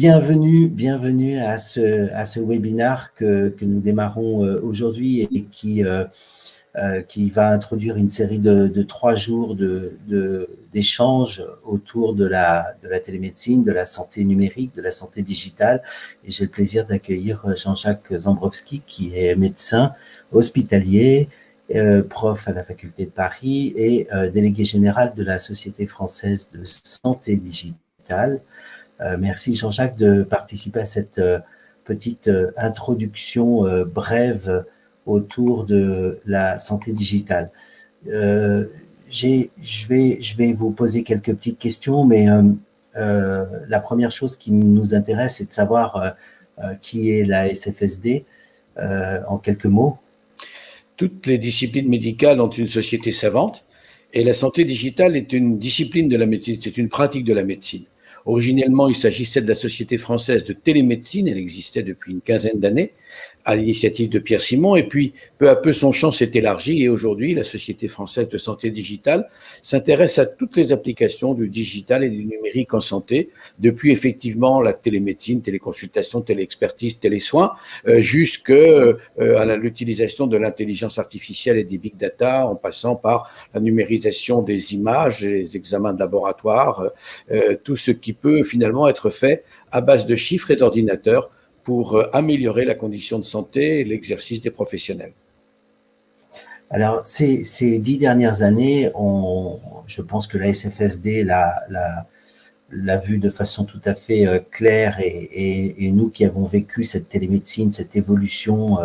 bienvenue à ce webinaire que nous démarrons aujourd'hui et qui va introduire une série de 3 jours d'échanges autour de la télémédecine, de la santé numérique, de la santé digitale. Et j'ai le plaisir d'accueillir Jean-Jacques Zambrowski, qui est médecin hospitalier, prof à la faculté de Paris et délégué général de la Société française de santé digitale. Merci Jean-Jacques de participer à cette petite introduction brève autour de la santé digitale. Je vais vous poser quelques petites questions, mais la première chose qui nous intéresse, c'est de savoir qui est la SFSD en quelques mots. Toutes les disciplines médicales ont une société savante et la santé digitale est une discipline de la médecine, c'est une pratique de la médecine. Originellement, il s'agissait de la Société française de télémédecine, elle existait depuis une quinzaine d'années, à l'initiative de Pierre Simon, et puis peu à peu son champ s'est élargi, et aujourd'hui, la Société française de santé digitale s'intéresse à toutes les applications du digital et du numérique en santé, depuis effectivement la télémédecine, téléconsultation, téléexpertise, télésoins, jusqu'à l'utilisation de l'intelligence artificielle et des big data, en passant par la numérisation des images, les examens de laboratoire, tout ce qui peut finalement être fait à base de chiffres et d'ordinateurs pour améliorer la condition de santé et l'exercice des professionnels. Alors, ces 10 dernières années, je pense que la SFSD l'a vu de façon tout à fait claire et nous qui avons vécu cette télémédecine, cette évolution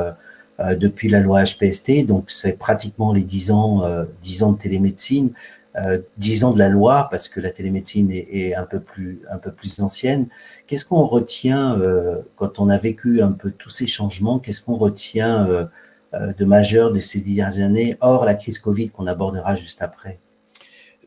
depuis la loi HPST, donc c'est pratiquement les 10 ans de télémédecine, 10 ans de la loi, parce que la télémédecine est un peu plus ancienne. Qu'est-ce qu'on retient quand on a vécu un peu tous ces changements? Qu'est-ce qu'on retient de majeur de ces 10 dernières années, hors la crise Covid qu'on abordera juste après?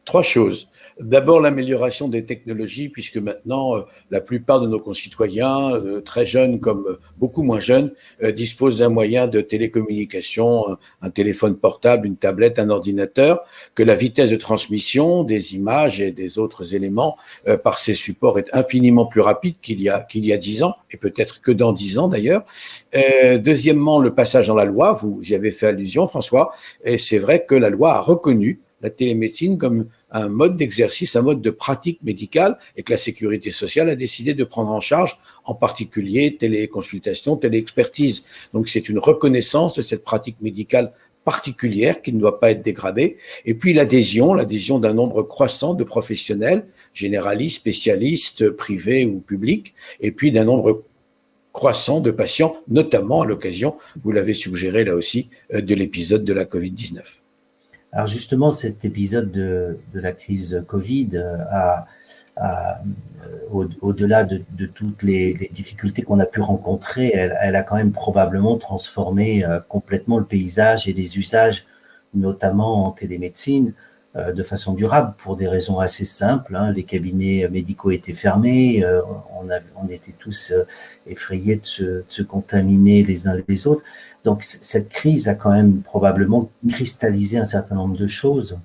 3 choses. D'abord, l'amélioration des technologies, puisque maintenant, la plupart de nos concitoyens, très jeunes comme beaucoup moins jeunes, disposent d'un moyen de télécommunication, un téléphone portable, une tablette, un ordinateur, que la vitesse de transmission des images et des autres éléments par ces supports est infiniment plus rapide qu'il y a 10 ans, et peut-être que dans 10 ans d'ailleurs. Deuxièmement, le passage dans la loi, vous y avez fait allusion, François, et c'est vrai que la loi a reconnu la télémédecine comme un mode d'exercice, un mode de pratique médicale, et que la sécurité sociale a décidé de prendre en charge, en particulier téléconsultation, téléexpertise. Donc c'est une reconnaissance de cette pratique médicale particulière qui ne doit pas être dégradée. Et puis l'adhésion d'un nombre croissant de professionnels, généralistes, spécialistes, privés ou publics, et puis d'un nombre croissant de patients, notamment à l'occasion, vous l'avez suggéré là aussi, de l'épisode de la Covid-19. Alors justement, cet épisode de la crise Covid au-delà de toutes les difficultés qu'on a pu rencontrer, elle a quand même probablement transformé complètement le paysage et les usages, notamment en télémédecine, de façon durable, pour des raisons assez simples. Les cabinets médicaux étaient fermés, on était tous effrayés de se contaminer les uns les autres. Donc cette crise a quand même probablement cristallisé un certain nombre de choses.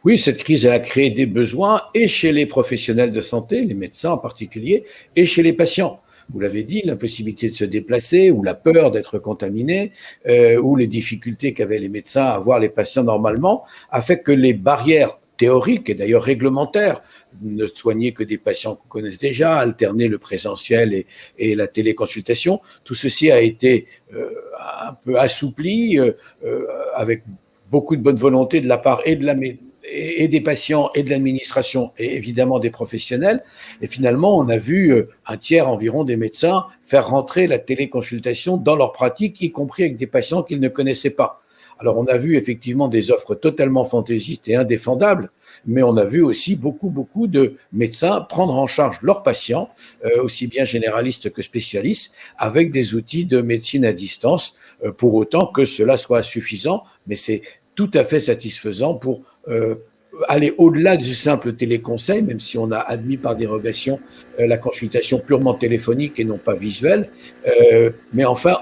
Oui, cette crise a créé des besoins et chez les professionnels de santé, les médecins en particulier, et chez les patients. Vous l'avez dit, l'impossibilité de se déplacer ou la peur d'être contaminé ou les difficultés qu'avaient les médecins à voir les patients normalement a fait que les barrières théoriques et d'ailleurs réglementaires, ne soigner que des patients qu'on connaisse déjà, alterner le présentiel et la téléconsultation, tout ceci a été un peu assoupli avec beaucoup de bonne volonté de la part et des patients et de l'administration et évidemment des professionnels. Et finalement, on a vu un tiers environ des médecins faire rentrer la téléconsultation dans leur pratique, y compris avec des patients qu'ils ne connaissaient pas. Alors, on a vu effectivement des offres totalement fantaisistes et indéfendables, mais on a vu aussi beaucoup de médecins prendre en charge leurs patients, aussi bien généralistes que spécialistes, avec des outils de médecine à distance, pour autant que cela soit suffisant, mais c'est tout à fait satisfaisant pour aller au-delà du simple téléconseil, même si on a admis par dérogation la consultation purement téléphonique et non pas visuelle. Mais enfin,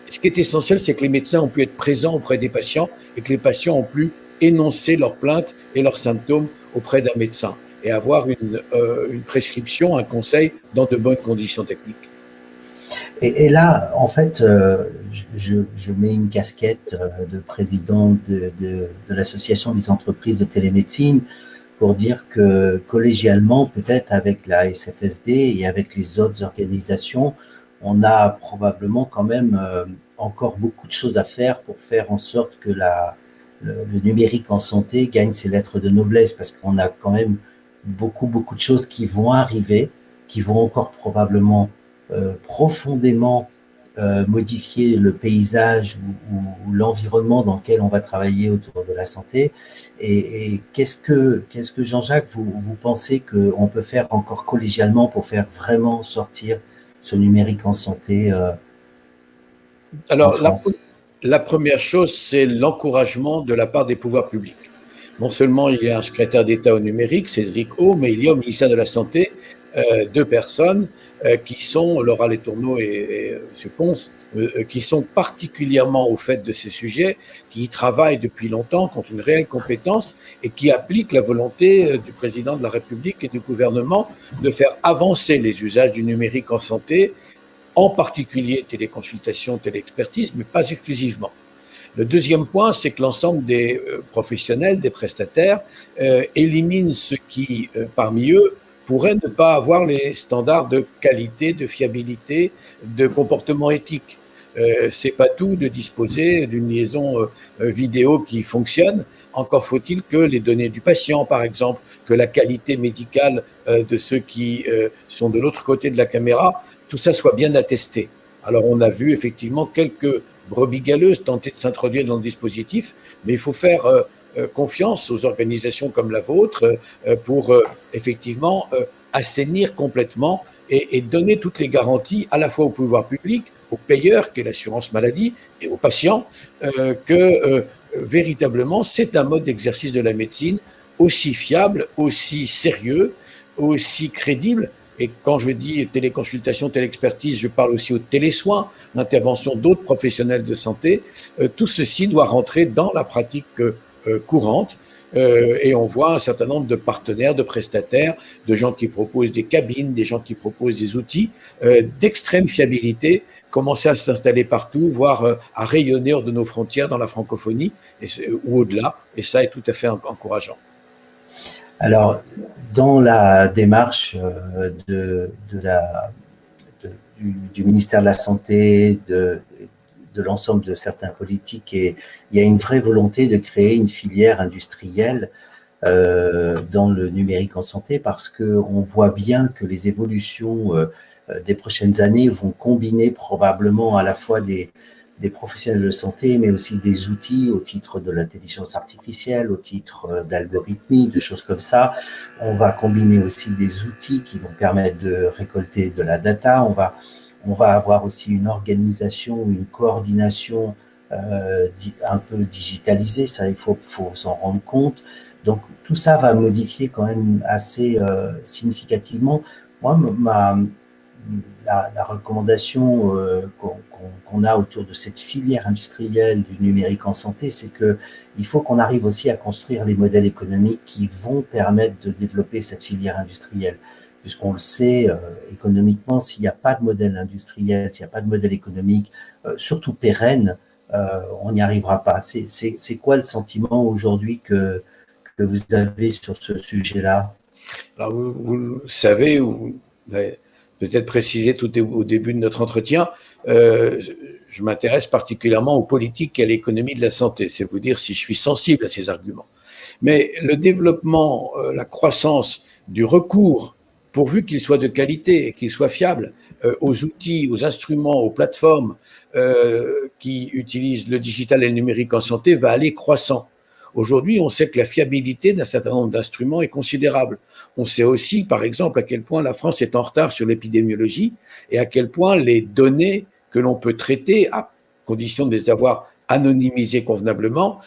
ce qui est essentiel, c'est que les médecins ont pu être présents auprès des patients et que les patients ont pu énoncer leurs plaintes et leurs symptômes auprès d'un médecin. et avoir une prescription, un conseil dans de bonnes conditions techniques. Et là, en fait, je mets une casquette de président de l'Association des entreprises de télémédecine pour dire que collégialement, peut-être avec la SFSD et avec les autres organisations, on a probablement quand même encore beaucoup de choses à faire pour faire en sorte que le numérique en santé gagne ses lettres de noblesse, parce qu'on a quand même beaucoup de choses qui vont arriver, qui vont encore probablement profondément modifier le paysage ou l'environnement dans lequel on va travailler autour de la santé. Et qu'est-ce que Jean-Jacques, vous pensez qu'on peut faire encore collégialement pour faire vraiment sortir ce numérique en santé Alors, en France? la première chose, c'est l'encouragement de la part des pouvoirs publics. Non seulement il y a un secrétaire d'État au numérique, Cédric O, mais il y a au ministère de la Santé deux personnes qui sont, Laura Letourneau et M. Ponce, qui sont particulièrement au fait de ces sujets, qui y travaillent depuis longtemps, qui ont une réelle compétence et qui appliquent la volonté du président de la République et du gouvernement de faire avancer les usages du numérique en santé, en particulier téléconsultation, téléexpertise, mais pas exclusivement. Le deuxième point, c'est que l'ensemble des professionnels, des prestataires, éliminent ceux qui, parmi eux, pourraient ne pas avoir les standards de qualité, de fiabilité, de comportement éthique. C'est pas tout de disposer d'une liaison vidéo qui fonctionne. Encore faut-il que les données du patient, par exemple, que la qualité médicale de ceux qui sont de l'autre côté de la caméra, tout ça soit bien attesté. Alors on a vu effectivement quelques brebis galeuses tenter de s'introduire dans le dispositif, mais il faut faire confiance aux organisations comme la vôtre pour effectivement assainir complètement et donner toutes les garanties à la fois au pouvoir public, aux payeurs, qu'est l'assurance maladie, et aux patients, que véritablement c'est un mode d'exercice de la médecine aussi fiable, aussi sérieux, aussi crédible. Et quand je dis téléconsultation, téléexpertise, je parle aussi aux télésoins, l'intervention d'autres professionnels de santé. Tout ceci doit rentrer dans la pratique courante. Et on voit un certain nombre de partenaires, de prestataires, de gens qui proposent des cabines, des gens qui proposent des outils d'extrême fiabilité, commencer à s'installer partout, voire à rayonner hors de nos frontières dans la francophonie ou au-delà. Et ça est tout à fait encourageant. Alors, dans la démarche du ministère de la Santé, de l'ensemble de certains politiques, et il y a une vraie volonté de créer une filière industrielle dans le numérique en santé, parce qu'on voit bien que les évolutions des prochaines années vont combiner probablement à la fois des professionnels de santé, mais aussi des outils au titre de l'intelligence artificielle, au titre d'algorithmie, de choses comme ça. On va combiner aussi des outils qui vont permettre de récolter de la data. On va avoir aussi une organisation, une coordination un peu digitalisée. Ça, il faut s'en rendre compte. Donc, tout ça va modifier quand même assez significativement. Moi, la recommandation qu'on a autour de cette filière industrielle du numérique en santé, c'est qu'il faut qu'on arrive aussi à construire les modèles économiques qui vont permettre de développer cette filière industrielle. Puisqu'on le sait, économiquement, s'il n'y a pas de modèle industriel, s'il n'y a pas de modèle économique, surtout pérenne, on n'y arrivera pas. C'est quoi le sentiment aujourd'hui que vous avez sur ce sujet-là? Alors, vous savez, vous avez peut-être précisé tout au début de notre entretien, je m'intéresse particulièrement aux politiques et à l'économie de la santé. C'est vous dire si je suis sensible à ces arguments. Mais le développement, la croissance du recours, pourvu qu'il soit de qualité et qu'il soit fiable, aux outils, aux instruments, aux plateformes qui utilisent le digital et le numérique en santé va aller croissant. Aujourd'hui, on sait que la fiabilité d'un certain nombre d'instruments est considérable. On sait aussi, par exemple, à quel point la France est en retard sur l'épidémiologie et à quel point les données que l'on peut traiter, à condition de les avoir anonymisées convenablement,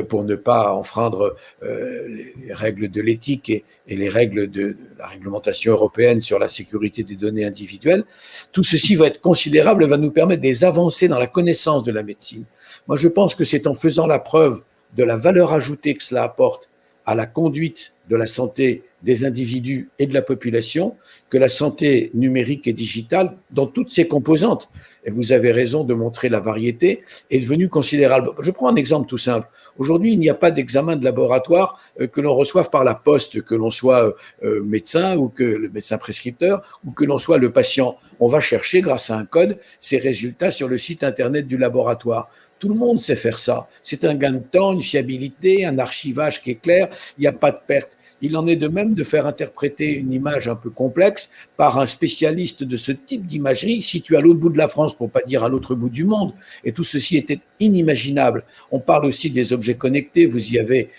pour ne pas enfreindre les règles de l'éthique et les règles de la réglementation européenne sur la sécurité des données individuelles, tout ceci va être considérable et va nous permettre des avancées dans la connaissance de la médecine. Moi, je pense que c'est en faisant la preuve de la valeur ajoutée que cela apporte à la conduite de la santé des individus et de la population que la santé numérique et digitale, dans toutes ses composantes, et vous avez raison de montrer la variété, est devenue considérable. Je prends un exemple tout simple. Aujourd'hui, il n'y a pas d'examen de laboratoire que l'on reçoive par la poste, que l'on soit médecin ou que le médecin prescripteur ou que l'on soit le patient. On va chercher, grâce à un code, ces résultats sur le site internet du laboratoire. Tout le monde sait faire ça. C'est un gain de temps, une fiabilité, un archivage qui est clair, il n'y a pas de perte. Il en est de même de faire interpréter une image un peu complexe par un spécialiste de ce type d'imagerie situé à l'autre bout de la France, pour pas dire à l'autre bout du monde. Et tout ceci était inimaginable. On parle aussi des objets connectés, vous y avez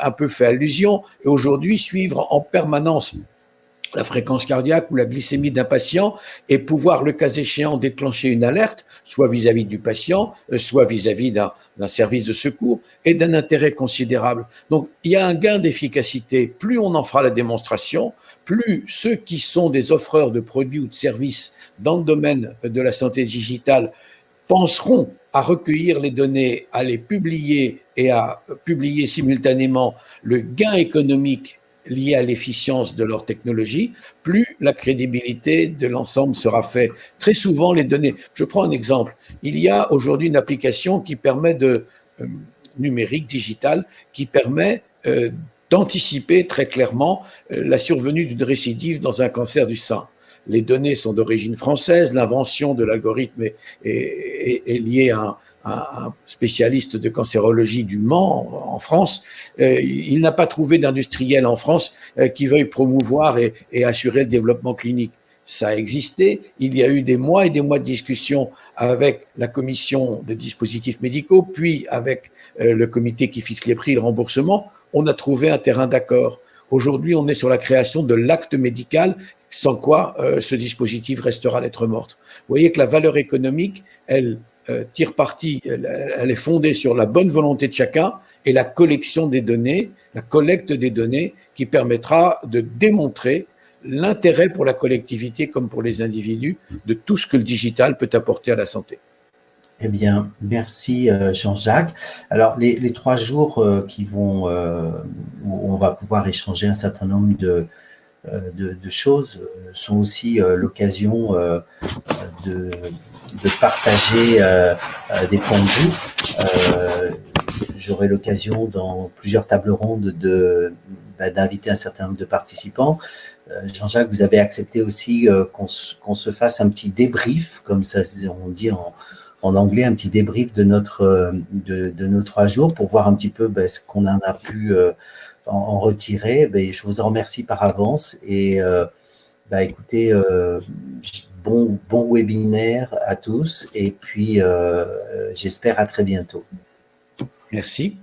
un peu fait allusion. Et aujourd'hui, suivre en permanence la fréquence cardiaque ou la glycémie d'un patient et pouvoir, le cas échéant, déclencher une alerte, soit vis-à-vis du patient, soit vis-à-vis d'un service de secours, est d'un intérêt considérable. Donc, il y a un gain d'efficacité. Plus on en fera la démonstration, plus ceux qui sont des offreurs de produits ou de services dans le domaine de la santé digitale penseront à recueillir les données, à les publier et à publier simultanément le gain économique lié à l'efficience de leur technologie, plus la crédibilité de l'ensemble sera faite. Très souvent, les données... Je prends un exemple. Il y a aujourd'hui une application qui permet numérique, digitale, qui permet d'anticiper très clairement la survenue d'une récidive dans un cancer du sein. Les données sont d'origine française, l'invention de l'algorithme est liée à un spécialiste de cancérologie du Mans en France. Il n'a pas trouvé d'industriel en France qui veuille promouvoir et assurer le développement clinique. Ça a existé. Il y a eu des mois et des mois de discussion avec la commission des dispositifs médicaux, puis avec le comité qui fixe les prix et le remboursement. On a trouvé un terrain d'accord. Aujourd'hui, on est sur la création de l'acte médical, sans quoi ce dispositif restera lettre morte. Vous voyez que la valeur économique, elle tire parti, elle est fondée sur la bonne volonté de chacun et la collection des données, la collecte des données qui permettra de démontrer l'intérêt pour la collectivité comme pour les individus de tout ce que le digital peut apporter à la santé. Eh bien, merci Jean-Jacques. Alors, les 3 jours qui vont, où on va pouvoir échanger un certain nombre de choses sont aussi l'occasion de partager des points de vue. J'aurai l'occasion dans plusieurs tables rondes d'inviter un certain nombre de participants. Jean-Jacques, vous avez accepté aussi qu'on se fasse un petit débrief, comme ça on dit en anglais, un petit débrief de nos 3 jours pour voir un petit peu ce qu'on en a pu en retirer. Je vous en remercie par avance et écoutez, bon webinaire à tous et puis j'espère à très bientôt. Merci.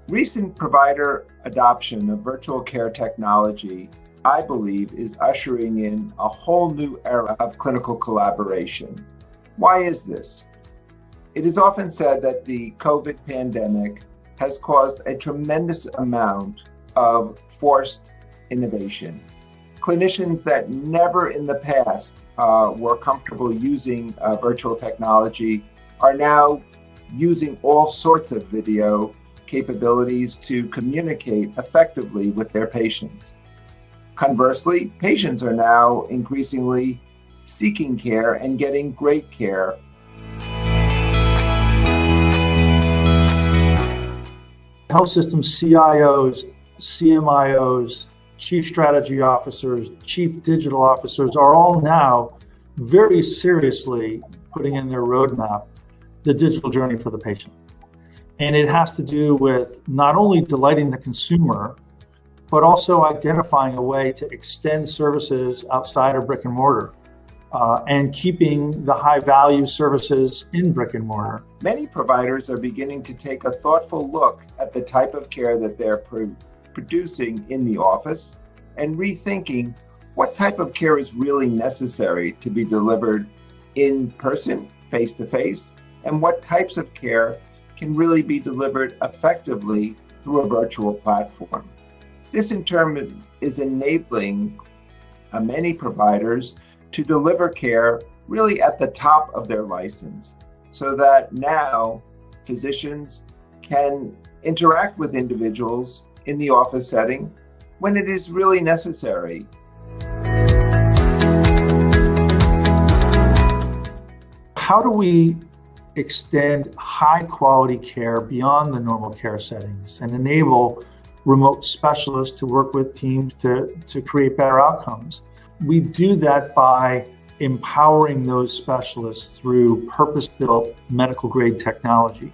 Recent provider adoption of virtual care technology, I believe, is ushering in a whole new era of clinical collaboration. Why is this? It is often said that the COVID pandemic has caused a tremendous amount of forced innovation. Clinicians that never in the past were comfortable using virtual technology are now using all sorts of video capabilities to communicate effectively with their patients. Conversely, patients are now increasingly seeking care and getting great care. Health system CIOs, CMIOs, chief strategy officers, chief digital officers are all now very seriously putting in their roadmap the digital journey for the patient. And it has to do with not only delighting the consumer, but also identifying a way to extend services outside of brick and mortar. and keeping the high value services in brick and mortar. Many providers are beginning to take a thoughtful look at the type of care that they're producing in the office and rethinking what type of care is really necessary to be delivered in person, face-to-face, and what types of care can really be delivered effectively through a virtual platform. This in turn is enabling many providers to deliver care really at the top of their license, so that now physicians can interact with individuals in the office setting when it is really necessary. How do we extend high quality care beyond the normal care settings and enable remote specialists to work with teams to create better outcomes? We do that by empowering those specialists through purpose-built medical grade technology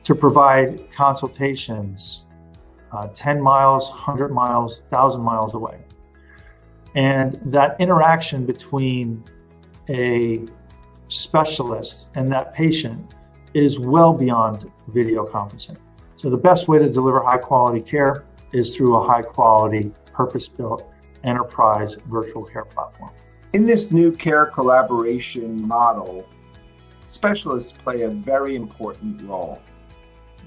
to provide consultations 10 miles, 100 miles, 1,000 miles away. And that interaction between a specialist and that patient is well beyond video conferencing. So the best way to deliver high quality care is through a high quality, purpose-built enterprise virtual care platform. In this new care collaboration model, specialists play a very important role.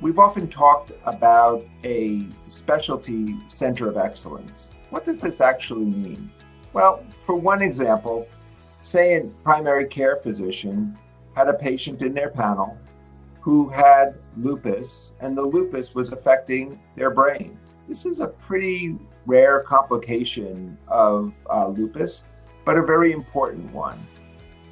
We've often talked about a specialty center of excellence. What does this actually mean? Well, for one example, say a primary care physician had a patient in their panel who had lupus, and the lupus was affecting their brain. This is a pretty rare complication of lupus, but a very important one.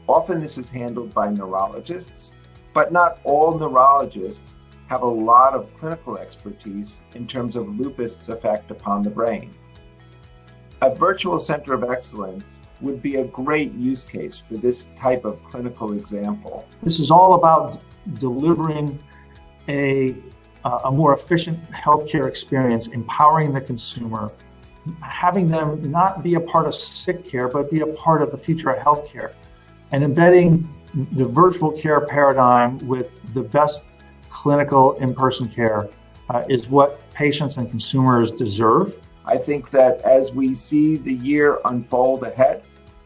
Often this is handled by neurologists, but not all neurologists have a lot of clinical expertise in terms of lupus' effect upon the brain. A virtual center of excellence would be a great use case for this type of clinical example. This is all about delivering a more efficient healthcare experience, empowering the consumer, having them not be a part of sick care, but be a part of the future of healthcare, and embedding the virtual care paradigm with the best clinical in-person care is what patients and consumers deserve. I think that as we see the year unfold ahead,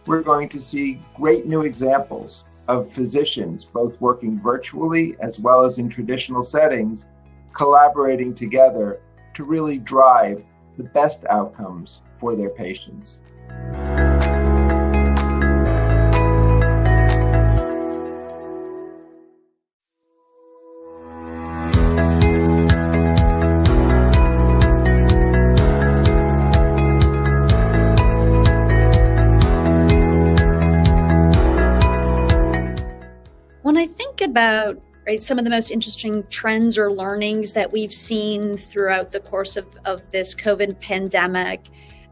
we're going to see great new examples of physicians, both working virtually as well as in traditional settings, collaborating together to really drive the best outcomes for their patients. When I think about some of the most interesting trends or learnings that we've seen throughout the course of this COVID pandemic,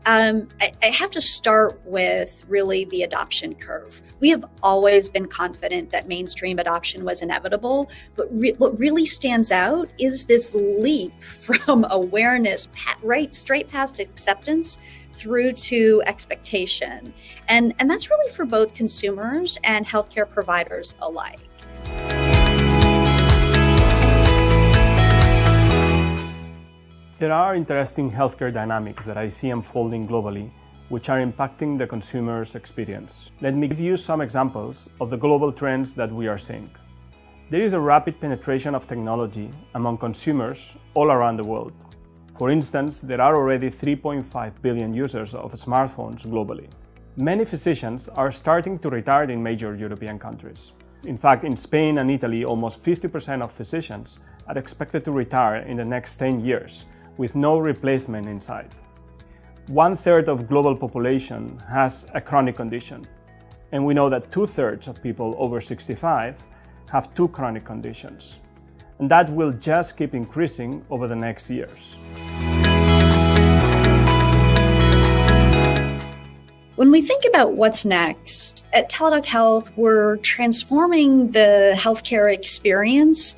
I have to start with really the adoption curve. We have always been confident that mainstream adoption was inevitable, but what really stands out is this leap from awareness right straight past acceptance through to expectation. And that's really for both consumers and healthcare providers alike. There are interesting healthcare dynamics that I see unfolding globally, which are impacting the consumer's experience. Let me give you some examples of the global trends that we are seeing. There is a rapid penetration of technology among consumers all around the world. For instance, there are already 3.5 billion users of smartphones globally. Many physicians are starting to retire in major European countries. In fact, in Spain and Italy, almost 50% of physicians are expected to retire in the next 10 years, with no replacement in sight. 1/3 of global population has a chronic condition, and we know that 2/3 of people over 65 have 2 chronic conditions, and that will just keep increasing over the next years. When we think about what's next, at Teladoc Health, we're transforming the healthcare experience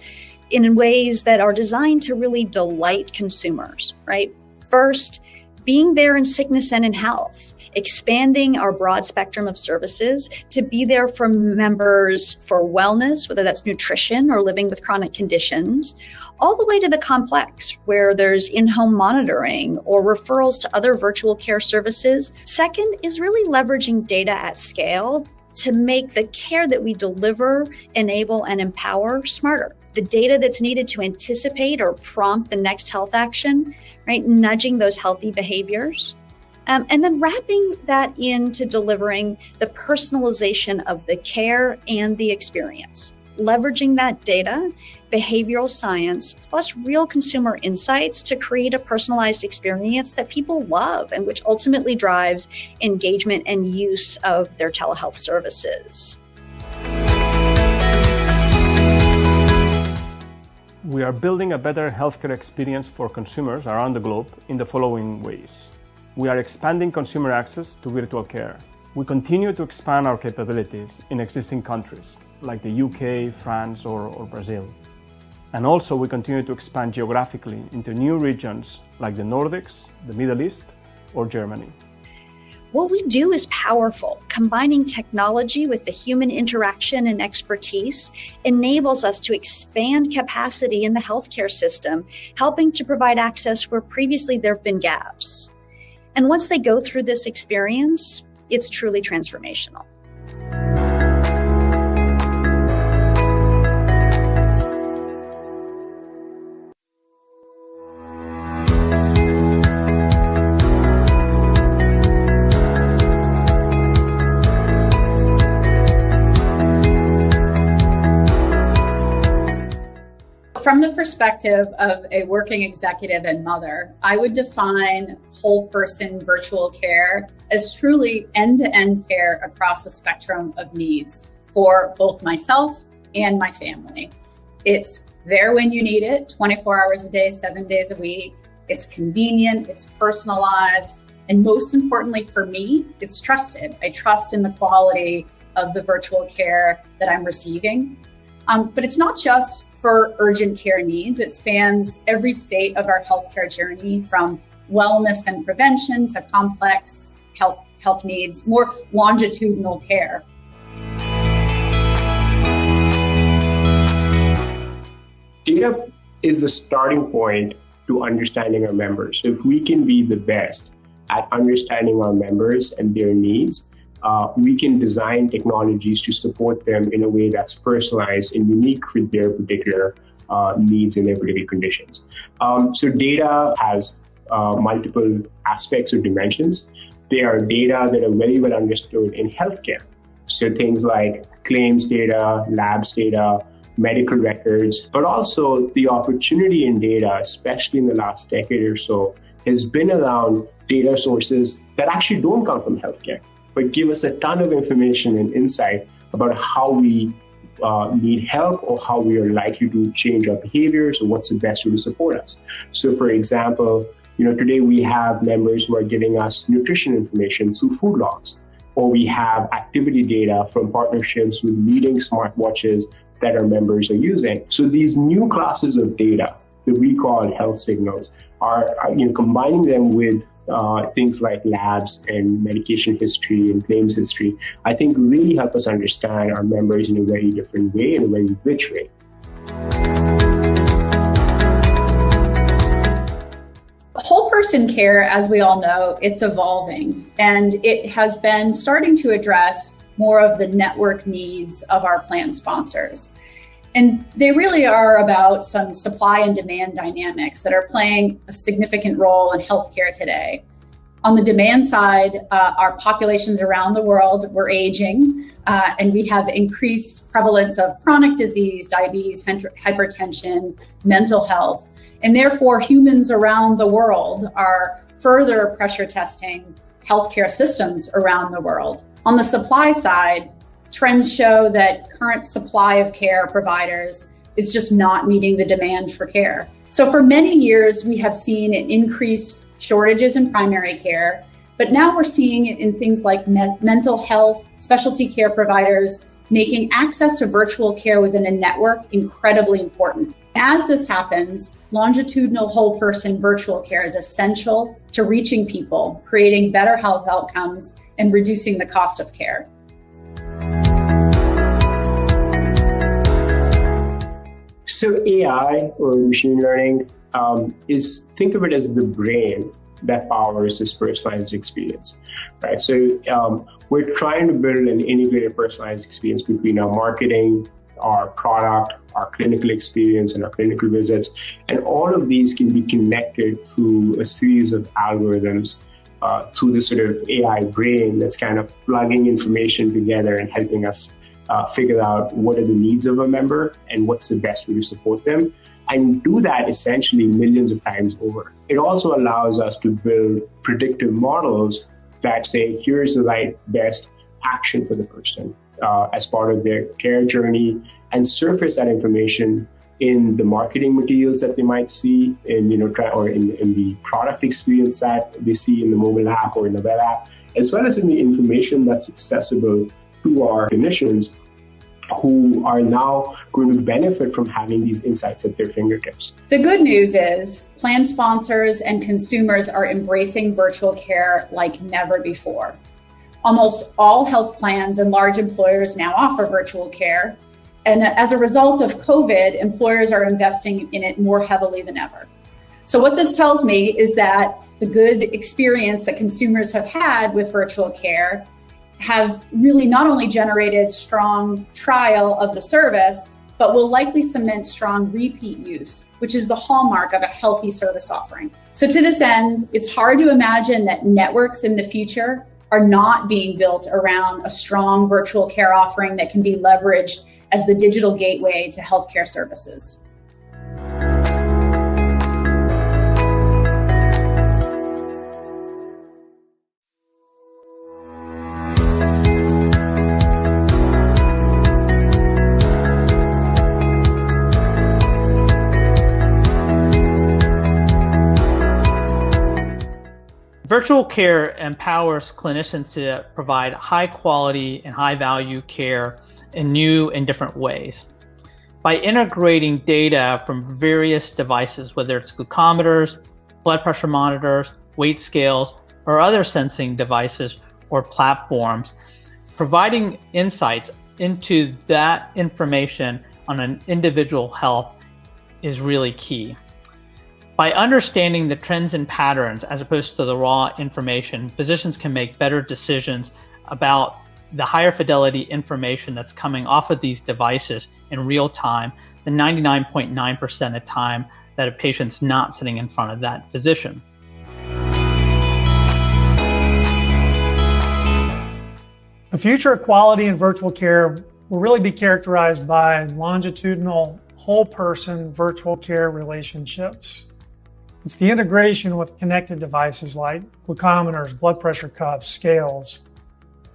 in ways that are designed to really delight consumers, right? First, being there in sickness and in health, expanding our broad spectrum of services to be there for members for wellness, whether that's nutrition or living with chronic conditions, all the way to the complex, where there's in-home monitoring or referrals to other virtual care services. Second is really leveraging data at scale to make the care that we deliver, enable, and empower smarter. The data that's needed to anticipate or prompt the next health action, right? Nudging those healthy behaviors. And then wrapping that into delivering the personalization of the care and the experience. Leveraging that data, behavioral science, plus real consumer insights to create a personalized experience that people love and which ultimately drives engagement and use of their telehealth services. We are building a better healthcare experience for consumers around the globe in the following ways. We are expanding consumer access to virtual care. We continue to expand our capabilities in existing countries like the UK, France, or Brazil. And also we continue to expand geographically into new regions like the Nordics, the Middle East, or Germany. What we do is powerful. Combining technology with the human interaction and expertise enables us to expand capacity in the healthcare system, helping to provide access where previously there have been gaps. And once they go through this experience, it's truly transformational. From the perspective of a working executive and mother, I would define whole person virtual care as truly end-to-end care across a spectrum of needs for both myself and my family. It's there when you need it, 24 hours a day, 7 days a week. It's convenient, it's personalized, and most importantly for me, it's trusted. I trust in the quality of the virtual care that I'm receiving. But it's not just for urgent care needs. It spans every state of our healthcare journey, from wellness and prevention to complex health needs, more longitudinal care. Data is a starting point to understanding our members. So if we can be the best at understanding our members and their needs, we can design technologies to support them in a way that's personalized and unique for their particular needs and their particular conditions. So data has multiple aspects or dimensions. They are data that are very well understood in healthcare. So things like claims data, labs data, medical records, but also the opportunity in data, especially in the last decade or so, has been around data sources that actually don't come from healthcare, but give us a ton of information and insight about how we need help or how we are likely to change our behaviors or what's the best way to support us. So for example, today we have members who are giving us nutrition information through food logs, or we have activity data from partnerships with leading smartwatches that our members are using. So these new classes of data that we call health signals are combining them with things like labs and medication history and claims history, I think really help us understand our members in a very different way, in a very rich way. Whole person care, as we all know, it's evolving, and it has been starting to address more of the network needs of our plan sponsors. And they really are about some supply and demand dynamics that are playing a significant role in healthcare today. On the demand side, our populations around the world, we're aging, and we have increased prevalence of chronic disease, diabetes, hypertension, mental health. And therefore, humans around the world are further pressure testing healthcare systems around the world. On the supply side, trends show that current supply of care providers is just not meeting the demand for care. So for many years, we have seen an increased shortages in primary care, but now we're seeing it in things like mental health, specialty care providers, making access to virtual care within a network incredibly important. As this happens, longitudinal whole person virtual care is essential to reaching people, creating better health outcomes, and reducing the cost of care. So AI, or machine learning, think of it as the brain that powers this personalized experience, right? So we're trying to build an integrated personalized experience between our marketing, our product, our clinical experience, and our clinical visits. And all of these can be connected through a series of algorithms through this sort of AI brain that's kind of plugging information together and helping us figure out what are the needs of a member and what's the best way to support them, and do that essentially millions of times over. It also allows us to build predictive models that say, here's the best action for the person as part of their care journey, and surface that information in the marketing materials that they might see or in the product experience that they see in the mobile app or in the web app, as well as in the information that's accessible to our clinicians who are now going to benefit from having these insights at their fingertips. The good news is plan sponsors and consumers are embracing virtual care like never before. Almost all health plans and large employers now offer virtual care. And as a result of COVID, employers are investing in it more heavily than ever. So what this tells me is that the good experience that consumers have had with virtual care have really not only generated strong trial of the service, but will likely cement strong repeat use, which is the hallmark of a healthy service offering. So to this end, it's hard to imagine that networks in the future are not being built around a strong virtual care offering that can be leveraged as the digital gateway to healthcare services. Virtual care empowers clinicians to provide high quality and high value care in new and different ways. By integrating data from various devices, whether it's glucometers, blood pressure monitors, weight scales, or other sensing devices or platforms, providing insights into that information on an individual health is really key. By understanding the trends and patterns as opposed to the raw information, physicians can make better decisions about the higher fidelity information that's coming off of these devices in real time, the 99.9% of time that a patient's not sitting in front of that physician. The future of quality in virtual care will really be characterized by longitudinal whole person virtual care relationships. It's the integration with connected devices like glucometers, blood pressure cuffs, scales,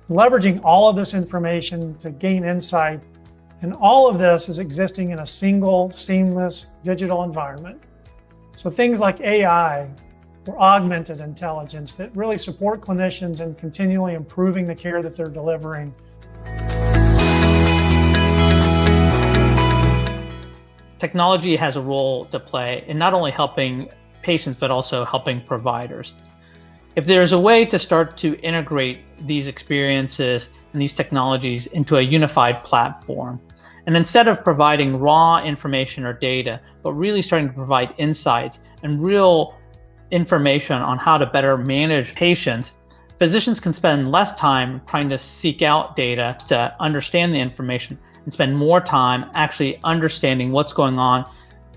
leveraging all of this information to gain insight. And all of this is existing in a single, seamless digital environment. So things like AI or augmented intelligence that really support clinicians in continually improving the care that they're delivering. Technology has a role to play in not only helping patients, but also helping providers. If there's a way to start to integrate these experiences and these technologies into a unified platform, and instead of providing raw information or data, but really starting to provide insights and real information on how to better manage patients, physicians can spend less time trying to seek out data to understand the information and spend more time actually understanding what's going on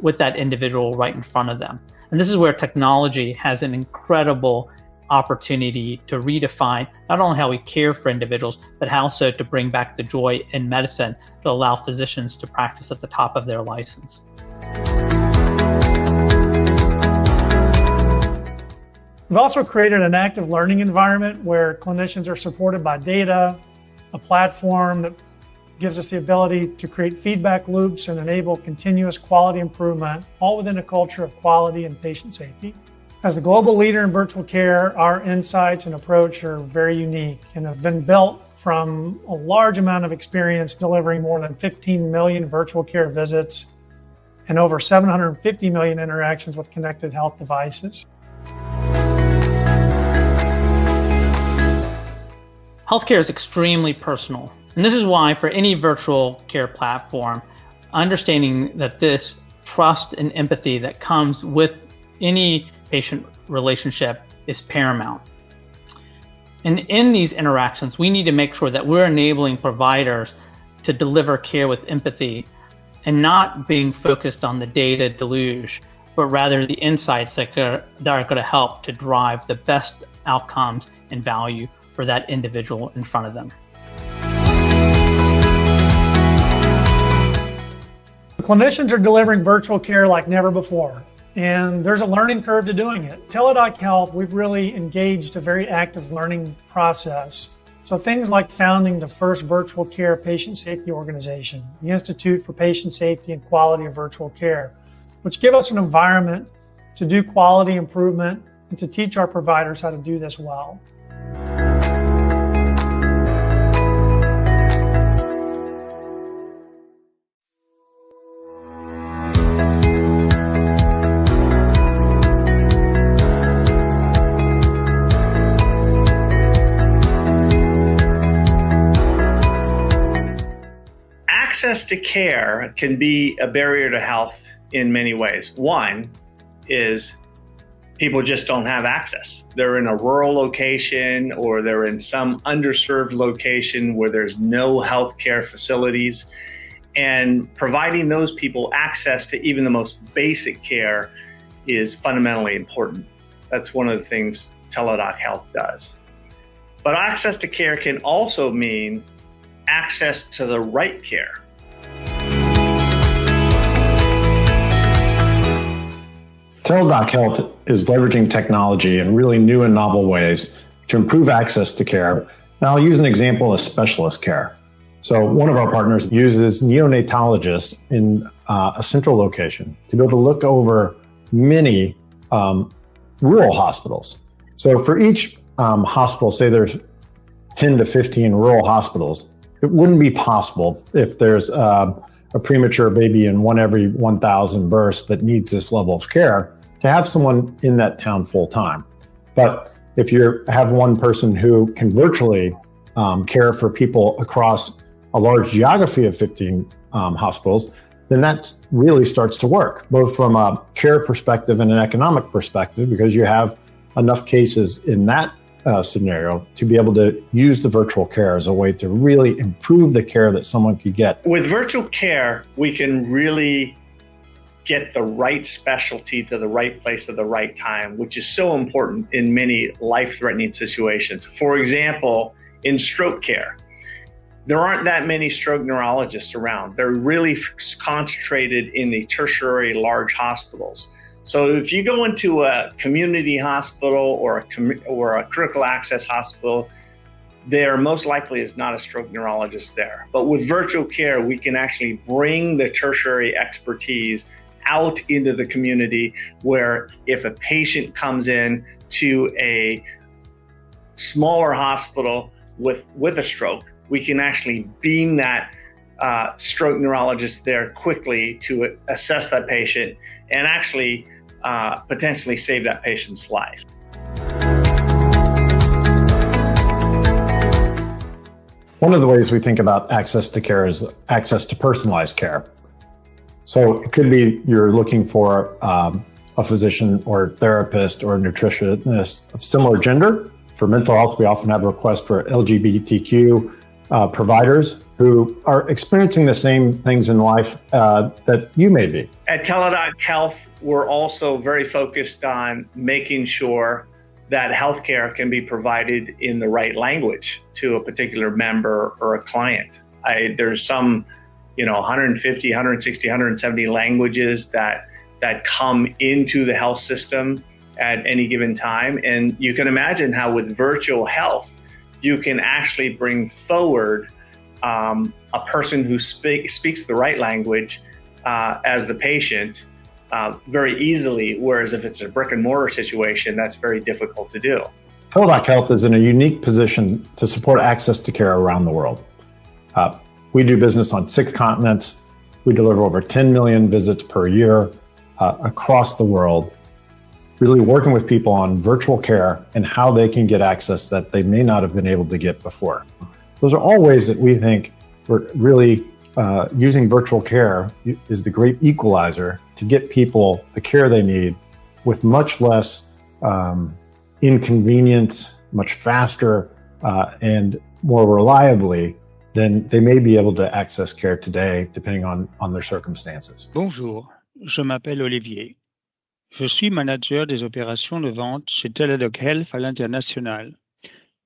with that individual right in front of them. And this is where technology has an incredible opportunity to redefine not only how we care for individuals, but also to bring back the joy in medicine to allow physicians to practice at the top of their license. We've also created an active learning environment where clinicians are supported by data, a platform that gives us the ability to create feedback loops and enable continuous quality improvement, all within a culture of quality and patient safety. As the global leader in virtual care, our insights and approach are very unique and have been built from a large amount of experience delivering more than 15 million virtual care visits and over 750 million interactions with connected health devices. Healthcare is extremely personal, and this is why for any virtual care platform, understanding that this trust and empathy that comes with any patient relationship is paramount. And in these interactions, we need to make sure that we're enabling providers to deliver care with empathy and not being focused on the data deluge, but rather the insights that are going to help to drive the best outcomes and value for that individual in front of them. Clinicians are delivering virtual care like never before, and there's a learning curve to doing it. Teladoc Health, we've really engaged a very active learning process. So things like founding the first virtual care patient safety organization, the Institute for Patient Safety and Quality of Virtual Care, which give us an environment to do quality improvement and to teach our providers how to do this well. Access to care can be a barrier to health in many ways. One is people just don't have access. They're in a rural location or they're in some underserved location where there's no healthcare facilities. And providing those people access to even the most basic care is fundamentally important. That's one of the things Teladoc Health does. But access to care can also mean access to the right care. Teladoc Health is leveraging technology in really new and novel ways to improve access to care. And I'll use an example of specialist care. So one of our partners uses neonatologists in a central location to be able to look over many rural hospitals. So for each hospital, say there's 10 to 15 rural hospitals, it wouldn't be possible if there's a premature baby in one every 1,000 births that needs this level of care to have someone in that town full time. But if you have one person who can virtually care for people across a large geography of 15 hospitals, then that really starts to work, both from a care perspective and an economic perspective, because you have enough cases in that scenario to be able to use the virtual care as a way to really improve the care that someone could get. With virtual care, we can really get the right specialty to the right place at the right time, which is so important in many life-threatening situations. For example, in stroke care, there aren't that many stroke neurologists around. They're really concentrated in the tertiary large hospitals. So if you go into a community hospital or a critical access hospital, there most likely is not a stroke neurologist there. But with virtual care, we can actually bring the tertiary expertise out into the community, where if a patient comes in to a smaller hospital with a stroke, we can actually beam that stroke neurologist there quickly to assess that patient and actually potentially save that patient's life. One of the ways we think about access to care is access to personalized care. So it could be you're looking for a physician or therapist or a nutritionist of similar gender. For mental health, we often have requests for LGBTQ providers who are experiencing the same things in life that you may be. At Teladoc Health, we're also very focused on making sure that healthcare can be provided in the right language to a particular member or a client. There's some, 150, 160, 170 languages that come into the health system at any given time. And you can imagine how with virtual health, you can actually bring forward a person who speaks the right language as the patient very easily, whereas if it's a brick and mortar situation, that's very difficult to do. Teladoc Health is in a unique position to support access to care around the world. We do business on 6 continents. We deliver over 10 million visits per year across the world, really working with people on virtual care and how they can get access that they may not have been able to get before. Those are all ways that we think we're really using virtual care is the great equalizer to get people the care they need with much less inconvenience, much faster and more reliably than they may be able to access care today, depending on their circumstances. Bonjour, je m'appelle Olivier. Je suis manager des opérations de vente chez Teladoc Health à l'international.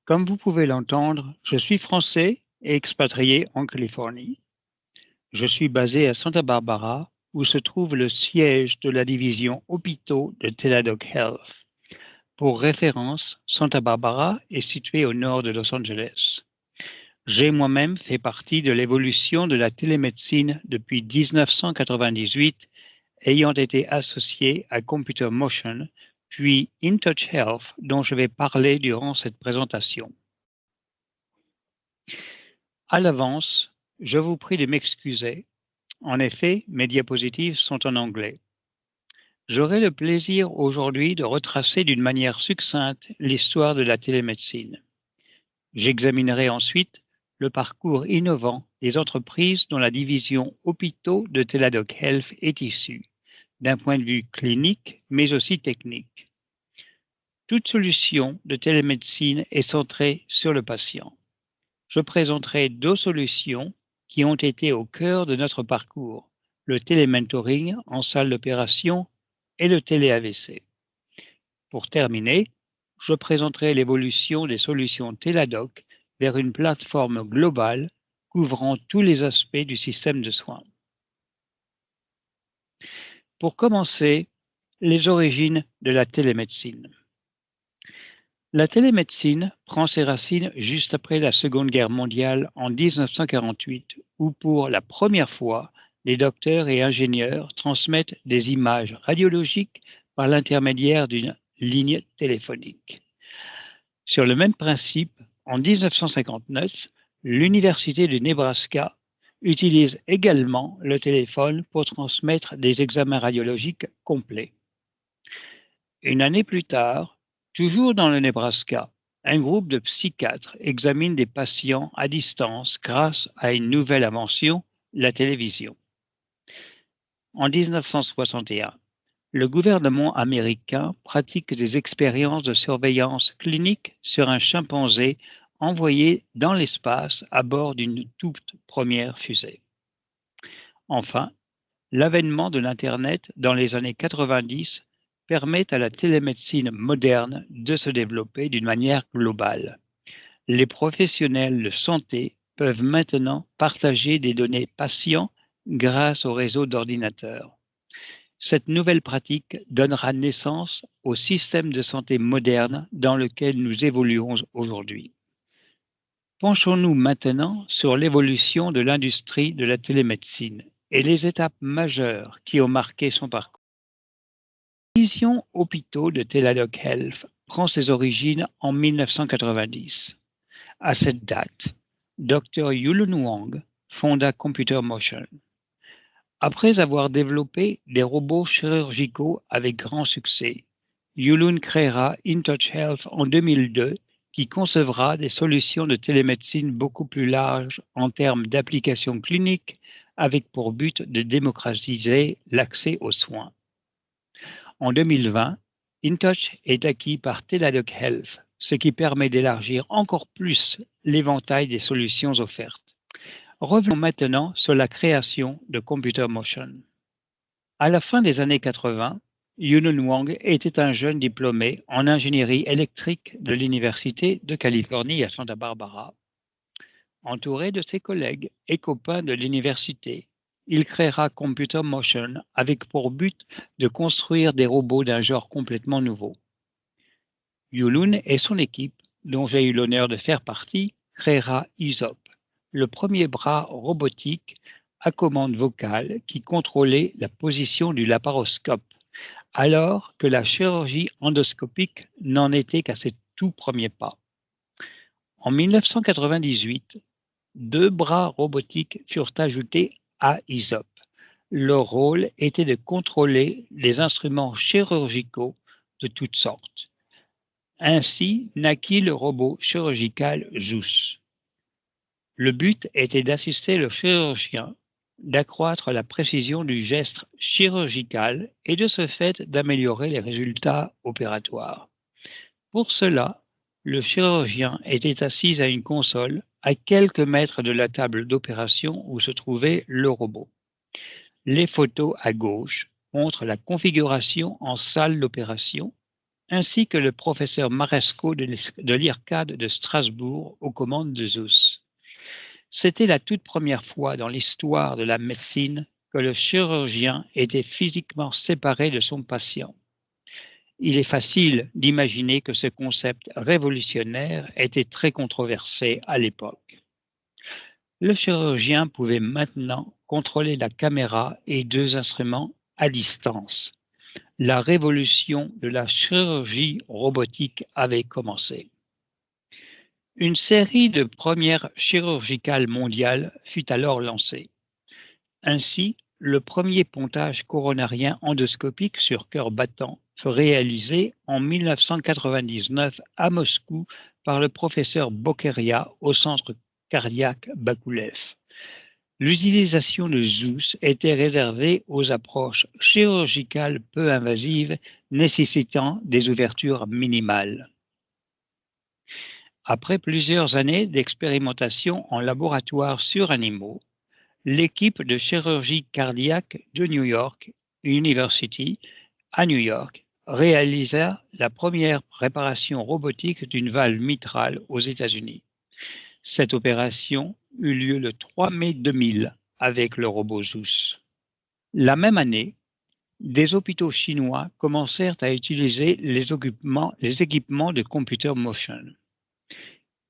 Comme vous pouvez l'entendre, je suis français et expatrié en Californie. Je suis basé à Santa Barbara, où se trouve le siège de la division hôpitaux de Teladoc Health. Pour référence, Santa Barbara est située au nord de Los Angeles. J'ai moi-même fait partie de l'évolution de la télémédecine depuis 1998, ayant été associé à Computer Motion, puis InTouch Health, dont je vais parler durant cette présentation. À l'avance, je vous prie de m'excuser. En effet, mes diapositives sont en anglais. J'aurai le plaisir aujourd'hui de retracer d'une manière succincte l'histoire de la télémédecine. J'examinerai ensuite le parcours innovant des entreprises dont la division hôpitaux de Teladoc Health est issue, d'un point de vue clinique, mais aussi technique. Toute solution de télémédecine est centrée sur le patient. Je présenterai deux solutions qui ont été au cœur de notre parcours, le télémentoring en salle d'opération et le télé-AVC. Pour terminer, je présenterai l'évolution des solutions Teladoc vers une plateforme globale couvrant tous les aspects du système de soins. Pour commencer, les origines de la télémédecine. La télémédecine prend ses racines juste après la Seconde Guerre mondiale en 1948, où pour la première fois, les docteurs et ingénieurs transmettent des images radiologiques par l'intermédiaire d'une ligne téléphonique. Sur le même principe, en 1959, l'Université du Nebraska utilise également le téléphone pour transmettre des examens radiologiques complets. Une année plus tard, toujours dans le Nebraska, un groupe de psychiatres examine des patients à distance grâce à une nouvelle invention, la télévision. En 1961, le gouvernement américain pratique des expériences de surveillance clinique sur un chimpanzé envoyé dans l'espace à bord d'une toute première fusée. Enfin, l'avènement de l'Internet dans les années 90 permet à la télémédecine moderne de se développer d'une manière globale. Les professionnels de santé peuvent maintenant partager des données patients grâce au réseau d'ordinateurs. Cette nouvelle pratique donnera naissance au système de santé moderne dans lequel nous évoluons aujourd'hui. Penchons-nous maintenant sur l'évolution de l'industrie de la télémédecine et les étapes majeures qui ont marqué son parcours. La division hôpitaux de Teladoc Health prend ses origines en 1990. À cette date, Dr. Yulun Wang fonda Computer Motion. Après avoir développé des robots chirurgicaux avec grand succès, Yulun créera InTouch Health en 2002 qui concevra des solutions de télémédecine beaucoup plus larges en termes d'applications cliniques avec pour but de démocratiser l'accès aux soins. En 2020, InTouch est acquis par Teladoc Health, ce qui permet d'élargir encore plus l'éventail des solutions offertes. Revenons maintenant sur la création de Computer Motion. À la fin des années 80, Yulun Wang était un jeune diplômé en ingénierie électrique de l'Université de Californie à Santa Barbara. Entouré de ses collègues et copains de l'université, il créera Computer Motion avec pour but de construire des robots d'un genre complètement nouveau. Yulun et son équipe, dont j'ai eu l'honneur de faire partie, créera ISOP, le premier bras robotique à commande vocale qui contrôlait la position du laparoscope, alors que la chirurgie endoscopique n'en était qu'à ses tout premiers pas. En 1998, 2 bras robotiques furent ajoutés à ISOP, Leur rôle était de contrôler les instruments chirurgicaux de toutes sortes. Ainsi naquit le robot chirurgical Zeus. Le but était d'assister le chirurgien, d'accroître la précision du geste chirurgical et de ce fait d'améliorer les résultats opératoires. Pour cela, le chirurgien était assis à une console à quelques mètres de la table d'opération où se trouvait le robot. Les photos à gauche montrent la configuration en salle d'opération, ainsi que le professeur Maresco de l'IRCAD de Strasbourg aux commandes de Zeus. C'était la toute première fois dans l'histoire de la médecine que le chirurgien était physiquement séparé de son patient. Il est facile d'imaginer que ce concept révolutionnaire était très controversé à l'époque. Le chirurgien pouvait maintenant contrôler la caméra et 2 instruments à distance. La révolution de la chirurgie robotique avait commencé. Une série de premières chirurgicales mondiales fut alors lancée. Ainsi, le premier pontage coronarien endoscopique sur cœur battant fut réalisé en 1999 à Moscou par le professeur Bokeria au centre cardiaque Bakulev. L'utilisation de Zeus était réservée aux approches chirurgicales peu invasives nécessitant des ouvertures minimales. Après plusieurs années d'expérimentation en laboratoire sur animaux, l'équipe de chirurgie cardiaque de New York University à New York réalisa la première réparation robotique d'une valve mitrale aux États-Unis. Cette opération eut lieu le 3 mai 2000 avec le robot Zeus. La même année, des hôpitaux chinois commencèrent à utiliser les équipements de computer motion.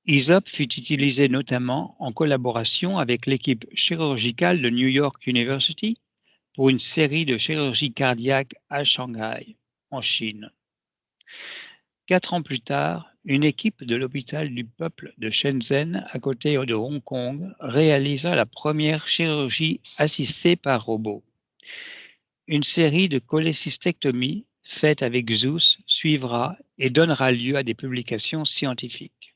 ISOP fut utilisé notamment en collaboration avec l'équipe chirurgicale de New York University pour une série de chirurgie cardiaque à Shanghai, en Chine. 4 ans plus tard, une équipe de l'hôpital du peuple de Shenzhen, à côté de Hong Kong, réalisa la première chirurgie assistée par robot. Une série de cholécystectomies faite avec Zeus suivra et donnera lieu à des publications scientifiques.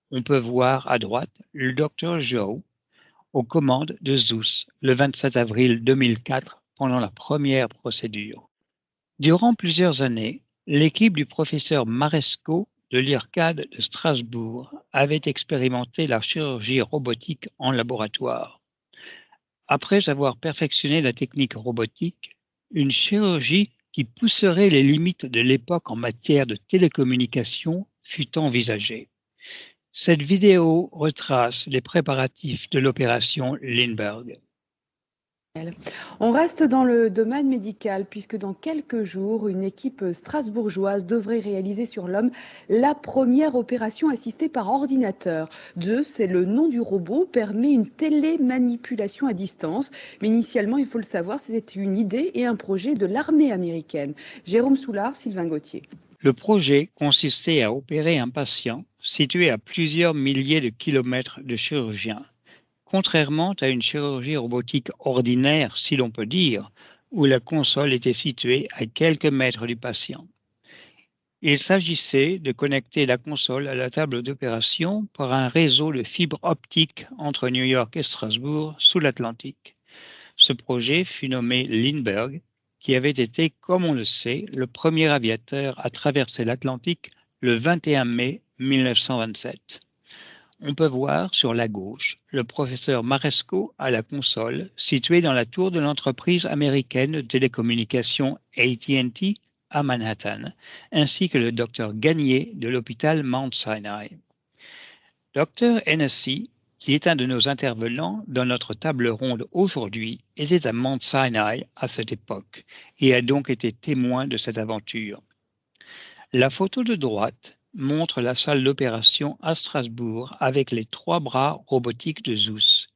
On peut voir à droite le Dr Zhou aux commandes de Zeus le 27 avril 2004 pendant la première procédure. Durant plusieurs années, l'équipe du professeur Maresco de l'IRCAD de Strasbourg avait expérimenté la chirurgie robotique en laboratoire. Après avoir perfectionné la technique robotique, une chirurgie qui pousserait les limites de l'époque en matière de télécommunication fut envisagée. Cette vidéo retrace les préparatifs de l'opération Lindbergh. On reste dans le domaine médical puisque dans quelques jours, une équipe strasbourgeoise devrait réaliser sur l'homme la première opération assistée par ordinateur. Zeus, c'est le nom du robot, permet une télémanipulation à distance. Mais initialement, il faut le savoir, c'était une idée et un projet de l'armée américaine. Jérôme Soulard, Sylvain Gauthier. Le projet consistait à opérer un patient situé à plusieurs milliers de kilomètres de chirurgien. Contrairement à une chirurgie robotique ordinaire, si l'on peut dire, où la console était située à quelques mètres du patient. Il s'agissait de connecter la console à la table d'opération par un réseau de fibres optiques entre New York et Strasbourg sous l'Atlantique. Ce projet fut nommé Lindbergh, qui avait été, comme on le sait, le premier aviateur à traverser l'Atlantique le 21 mai 1927. On peut voir sur la gauche le professeur Maresco à la console, située dans la tour de l'entreprise américaine de télécommunications AT&T à Manhattan, ainsi que le docteur Gagné de l'hôpital Mount Sinai. Dr Hennessy, qui est un de nos intervenants dans notre table ronde aujourd'hui, était à Mount Sinai à cette époque et a donc été témoin de cette aventure. La photo de droite montre la salle d'opération à Strasbourg avec les 3 bras robotiques de Zeus.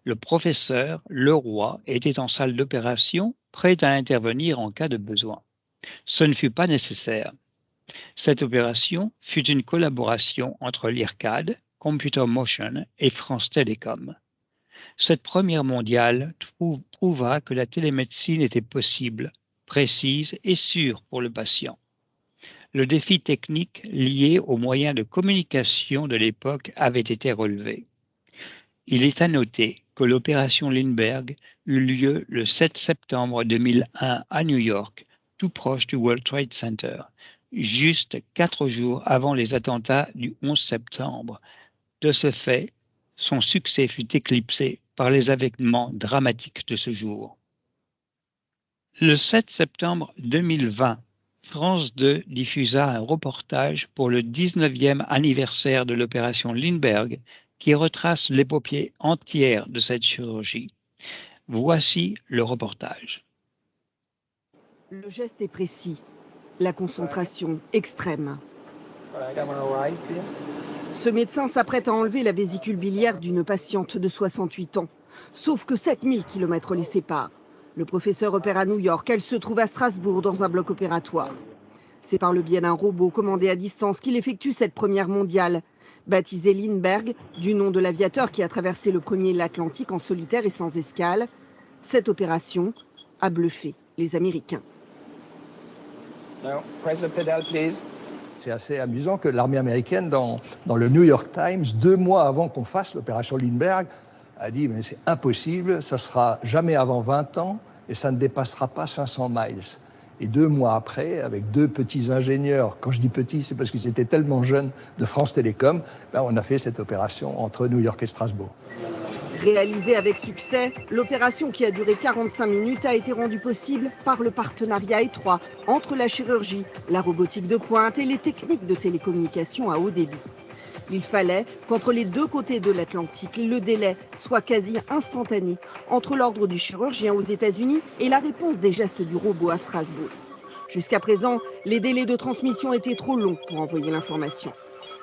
Le professeur Leroy était en salle d'opération, prêt à intervenir en cas de besoin. Ce ne fut pas nécessaire. Cette opération fut une collaboration entre l'IRCAD, Computer Motion et France Télécom. Cette première mondiale prouva que la télémédecine était possible, précise et sûre pour le patient. Le défi technique lié aux moyens de communication de l'époque avait été relevé. Il est à noter que l'opération Lindbergh eut lieu le 7 septembre 2001 à New York, tout proche du World Trade Center, juste 4 jours avant les attentats du 11 septembre. De ce fait, son succès fut éclipsé par les événements dramatiques de ce jour. Le 7 septembre 2020, France 2 diffusa un reportage pour le 19e anniversaire de l'opération Lindbergh qui retrace l'épopée entière de cette chirurgie. Voici le reportage. Le geste est précis, la concentration extrême. Ce médecin s'apprête à enlever la vésicule biliaire d'une patiente de 68 ans. Sauf que 7000 km les séparent. Le professeur opère à New York, elle se trouve à Strasbourg dans un bloc opératoire. C'est par le biais d'un robot commandé à distance qu'il effectue cette première mondiale. Baptisé Lindbergh, du nom de l'aviateur qui a traversé le premier l'Atlantique en solitaire et sans escale, cette opération a bluffé les Américains. C'est assez amusant que l'armée américaine, dans le New York Times, 2 mois avant qu'on fasse l'opération Lindbergh, a dit mais c'est impossible, ça sera jamais avant 20 ans et ça ne dépassera pas 500 miles. Et 2 mois après, avec 2 petits ingénieurs, quand je dis petits, c'est parce qu'ils étaient tellement jeunes de France Télécom, on a fait cette opération entre New York et Strasbourg. Réalisée avec succès, l'opération qui a duré 45 minutes a été rendue possible par le partenariat étroit entre la chirurgie, la robotique de pointe et les techniques de télécommunication à haut débit. Il fallait qu'entre les 2 côtés de l'Atlantique, le délai soit quasi instantané entre l'ordre du chirurgien aux États-Unis et la réponse des gestes du robot à Strasbourg. Jusqu'à présent, les délais de transmission étaient trop longs pour envoyer l'information.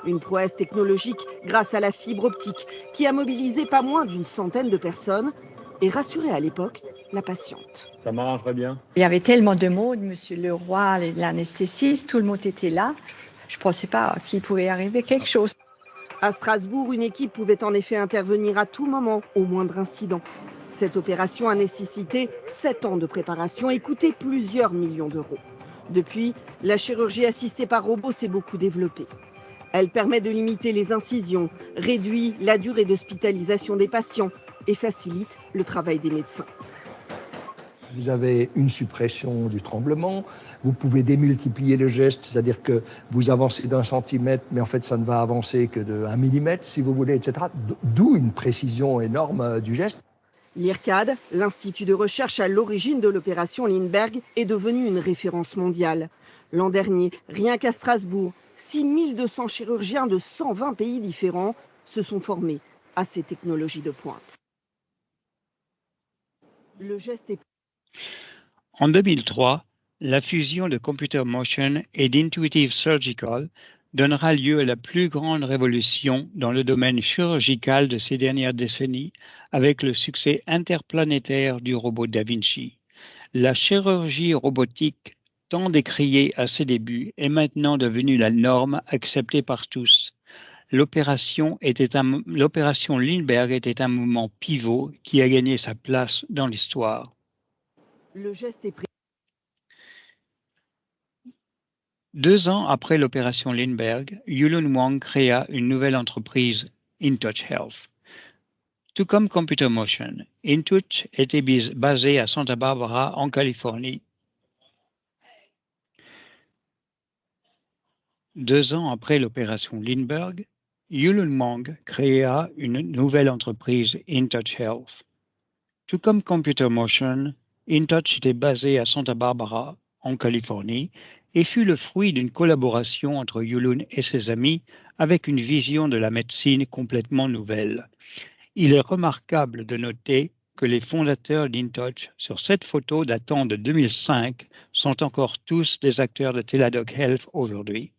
Une prouesse technologique grâce à la fibre optique qui a mobilisé pas moins d'une centaine de personnes et rassuré à l'époque la patiente. Ça m'arrangerait bien. Il y avait tellement de monde, monsieur Leroy, l'anesthésiste, tout le monde était là. Je ne pensais pas qu'il pouvait arriver quelque chose. À Strasbourg, une équipe pouvait en effet intervenir à tout moment au moindre incident. Cette opération a nécessité 7 ans de préparation et coûté plusieurs millions d'euros. Depuis, la chirurgie assistée par robot s'est beaucoup développée. Elle permet de limiter les incisions, réduit la durée d'hospitalisation des patients et facilite le travail des médecins. Vous avez une suppression du tremblement, vous pouvez démultiplier le geste, c'est-à-dire que vous avancez d'1 centimètre, mais en fait ça ne va avancer que d'1 millimètre, si vous voulez, etc. D'où une précision énorme du geste. L'IRCAD, l'institut de recherche à l'origine de l'opération Lindbergh, est devenu une référence mondiale. L'an dernier, rien qu'à Strasbourg, 6200 chirurgiens de 120 pays différents se sont formés à ces technologies de pointe. Le geste est... En 2003, la fusion de Computer Motion et d'Intuitive Surgical donnera lieu à la plus grande révolution dans le domaine chirurgical de ces dernières décennies avec le succès interplanétaire du robot Da Vinci. La chirurgie robotique, tant décriée à ses débuts, est maintenant devenue la norme acceptée par tous. L'opération Lindbergh était un moment pivot qui a gagné sa place dans l'histoire. Le geste est pris. 2 ans après l'opération Lindbergh, Yulun Wang créa une nouvelle entreprise, InTouch Health. Tout comme Computer Motion, InTouch était basé à Santa Barbara, en Californie. 2 ans après l'opération Lindbergh, Yulun Wang créa une nouvelle entreprise, InTouch Health. Tout comme Computer Motion, InTouch était basé à Santa Barbara, en Californie, et fut le fruit d'une collaboration entre Yulun et ses amis avec une vision de la médecine complètement nouvelle. Il est remarquable de noter que les fondateurs d'InTouch, sur cette photo datant de 2005, sont encore tous des acteurs de Teladoc Health aujourd'hui.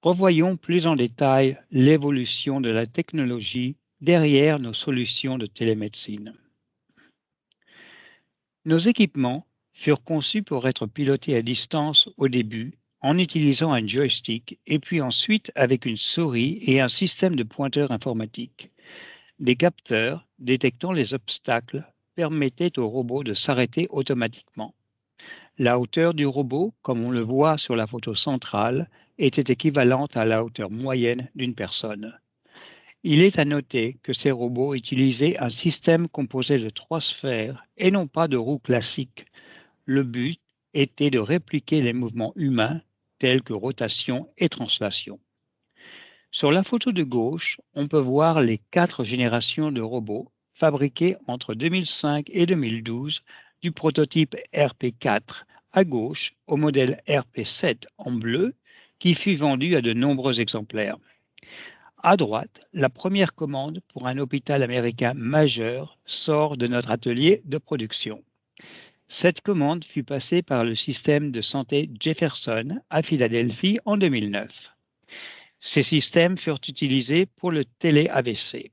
Revoyons plus en détail l'évolution de la technologie derrière nos solutions de télémédecine. Nos équipements furent conçus pour être pilotés à distance au début, en utilisant un joystick et puis ensuite avec une souris et un système de pointeur informatique. Des capteurs détectant les obstacles permettaient au robot de s'arrêter automatiquement. La hauteur du robot, comme on le voit sur la photo centrale, était équivalente à la hauteur moyenne d'une personne. Il est à noter que ces robots utilisaient un système composé de 3 sphères et non pas de roues classiques. Le but était de répliquer les mouvements humains tels que rotation et translation. Sur la photo de gauche, on peut voir les 4 générations de robots fabriqués entre 2005 et 2012 du prototype RP4 à gauche au modèle RP7 en bleu qui fut vendu à de nombreux exemplaires. À droite, la première commande pour un hôpital américain majeur sort de notre atelier de production. Cette commande fut passée par le système de santé Jefferson à Philadelphie en 2009. Ces systèmes furent utilisés pour le télé-AVC.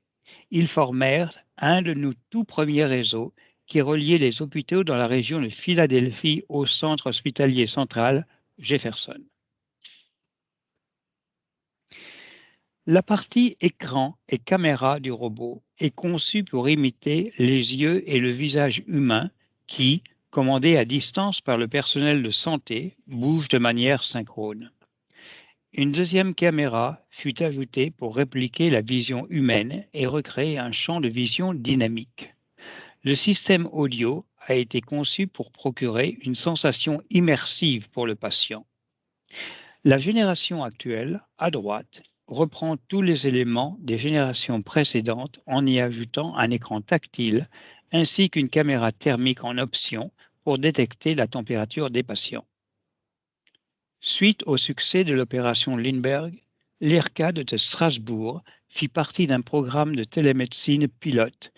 Ils formèrent un de nos tout premiers réseaux qui reliait les hôpitaux dans la région de Philadelphie au centre hospitalier central Jefferson. La partie écran et caméra du robot est conçue pour imiter les yeux et le visage humain qui, commandés à distance par le personnel de santé, bougent de manière synchrone. Une deuxième caméra fut ajoutée pour répliquer la vision humaine et recréer un champ de vision dynamique. Le système audio a été conçu pour procurer une sensation immersive pour le patient. La génération actuelle, à droite, reprend tous les éléments des générations précédentes en y ajoutant un écran tactile ainsi qu'une caméra thermique en option pour détecter la température des patients. Suite au succès de l'opération Lindbergh, l'IRCAD de Strasbourg fit partie d'un programme de télémédecine pilote,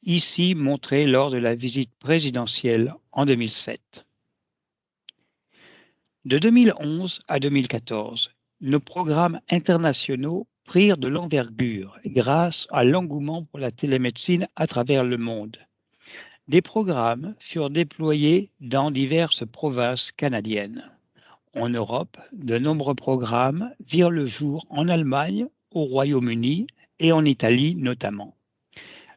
ici montré lors de la visite présidentielle en 2007. De 2011 à 2014, nos programmes internationaux prirent de l'envergure grâce à l'engouement pour la télémédecine à travers le monde. Des programmes furent déployés dans diverses provinces canadiennes. En Europe, de nombreux programmes virent le jour en Allemagne, au Royaume-Uni et en Italie notamment.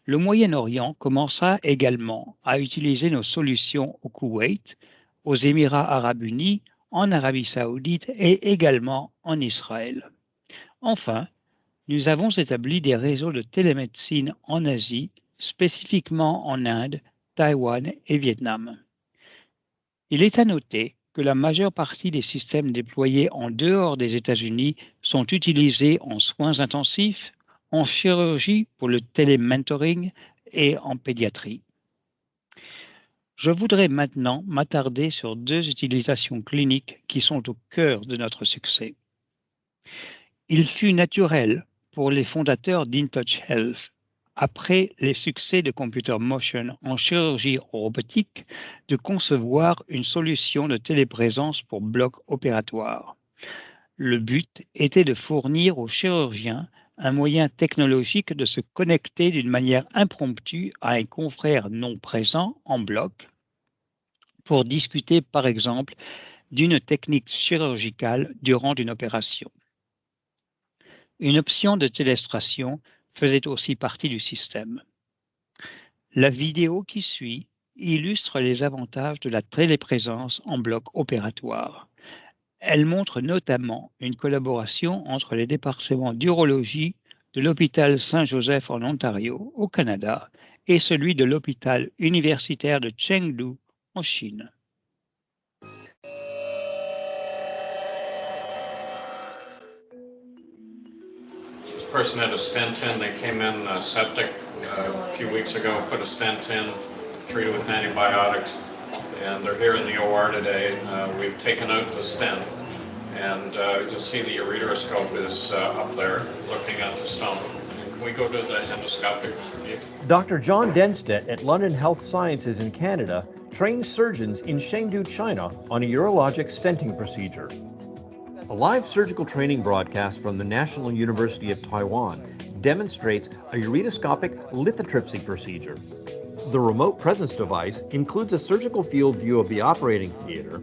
Le Moyen-Orient commença également à utiliser nos solutions au Koweït, aux Émirats arabes unis, en Arabie saoudite et également en Israël. Enfin, nous avons établi des réseaux de télémédecine en Asie, spécifiquement en Inde, Taïwan et Vietnam. Il est à noter que la majeure partie des systèmes déployés en dehors des États-Unis sont utilisés en soins intensifs, en chirurgie pour le télémentoring et en pédiatrie. Je voudrais maintenant m'attarder sur 2 utilisations cliniques qui sont au cœur de notre succès. Il fut naturel pour les fondateurs d'InTouch Health, après les succès de Computer Motion en chirurgie robotique, de concevoir une solution de téléprésence pour bloc opératoire. Le but était de fournir aux chirurgiens un moyen technologique de se connecter d'une manière impromptue à un confrère non présent en bloc pour discuter, par exemple, d'une technique chirurgicale durant une opération. Une option de télestration faisait aussi partie du système. La vidéo qui suit illustre les avantages de la téléprésence en bloc opératoire. Elle montre notamment une collaboration entre les départements d'urologie de l'hôpital Saint-Joseph en Ontario, au Canada, et celui de l'hôpital universitaire de Chengdu, en Chine. This person had a stent in. They came in septic a few weeks ago, put a stent in, treated with antibiotics, and they're here in the OR today. We've taken out the stent, and you'll see the ureteroscope is up there looking at the stump. And can we go to the endoscopic view? Dr. John Denstedt at London Health Sciences in Canada trains surgeons in Chengdu, China on a urologic stenting procedure. A live surgical training broadcast from the National University of Taiwan demonstrates a ureteroscopic lithotripsy procedure. The remote presence device includes a surgical field view of the operating theater,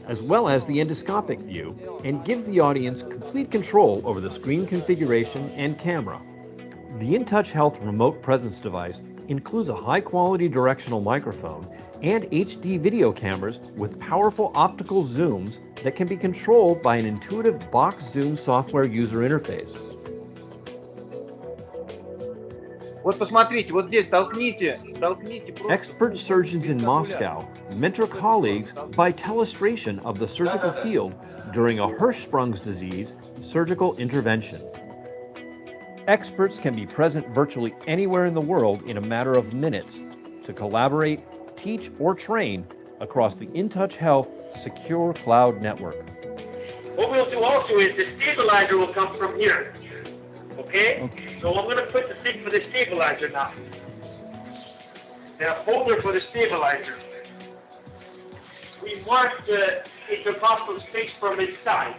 as well as the endoscopic view, and gives the audience complete control over the screen configuration and camera. The InTouch Health remote presence device includes a high-quality directional microphone and HD video cameras with powerful optical zooms that can be controlled by an intuitive box zoom software user interface. Вот посмотрите, вот здесь толкните. Expert surgeons in Moscow mentor colleagues by telestration of the surgical field during a Hirschsprung's disease surgical intervention. Experts can be present virtually anywhere in the world in a matter of minutes to collaborate, teach, or train across the InTouch Health secure cloud network. What we'll do also is the stabilizer will come from here. Okay? So I'm going to put the thing for the stabilizer now. The holder for the stabilizer. We mark the intercostal space from inside.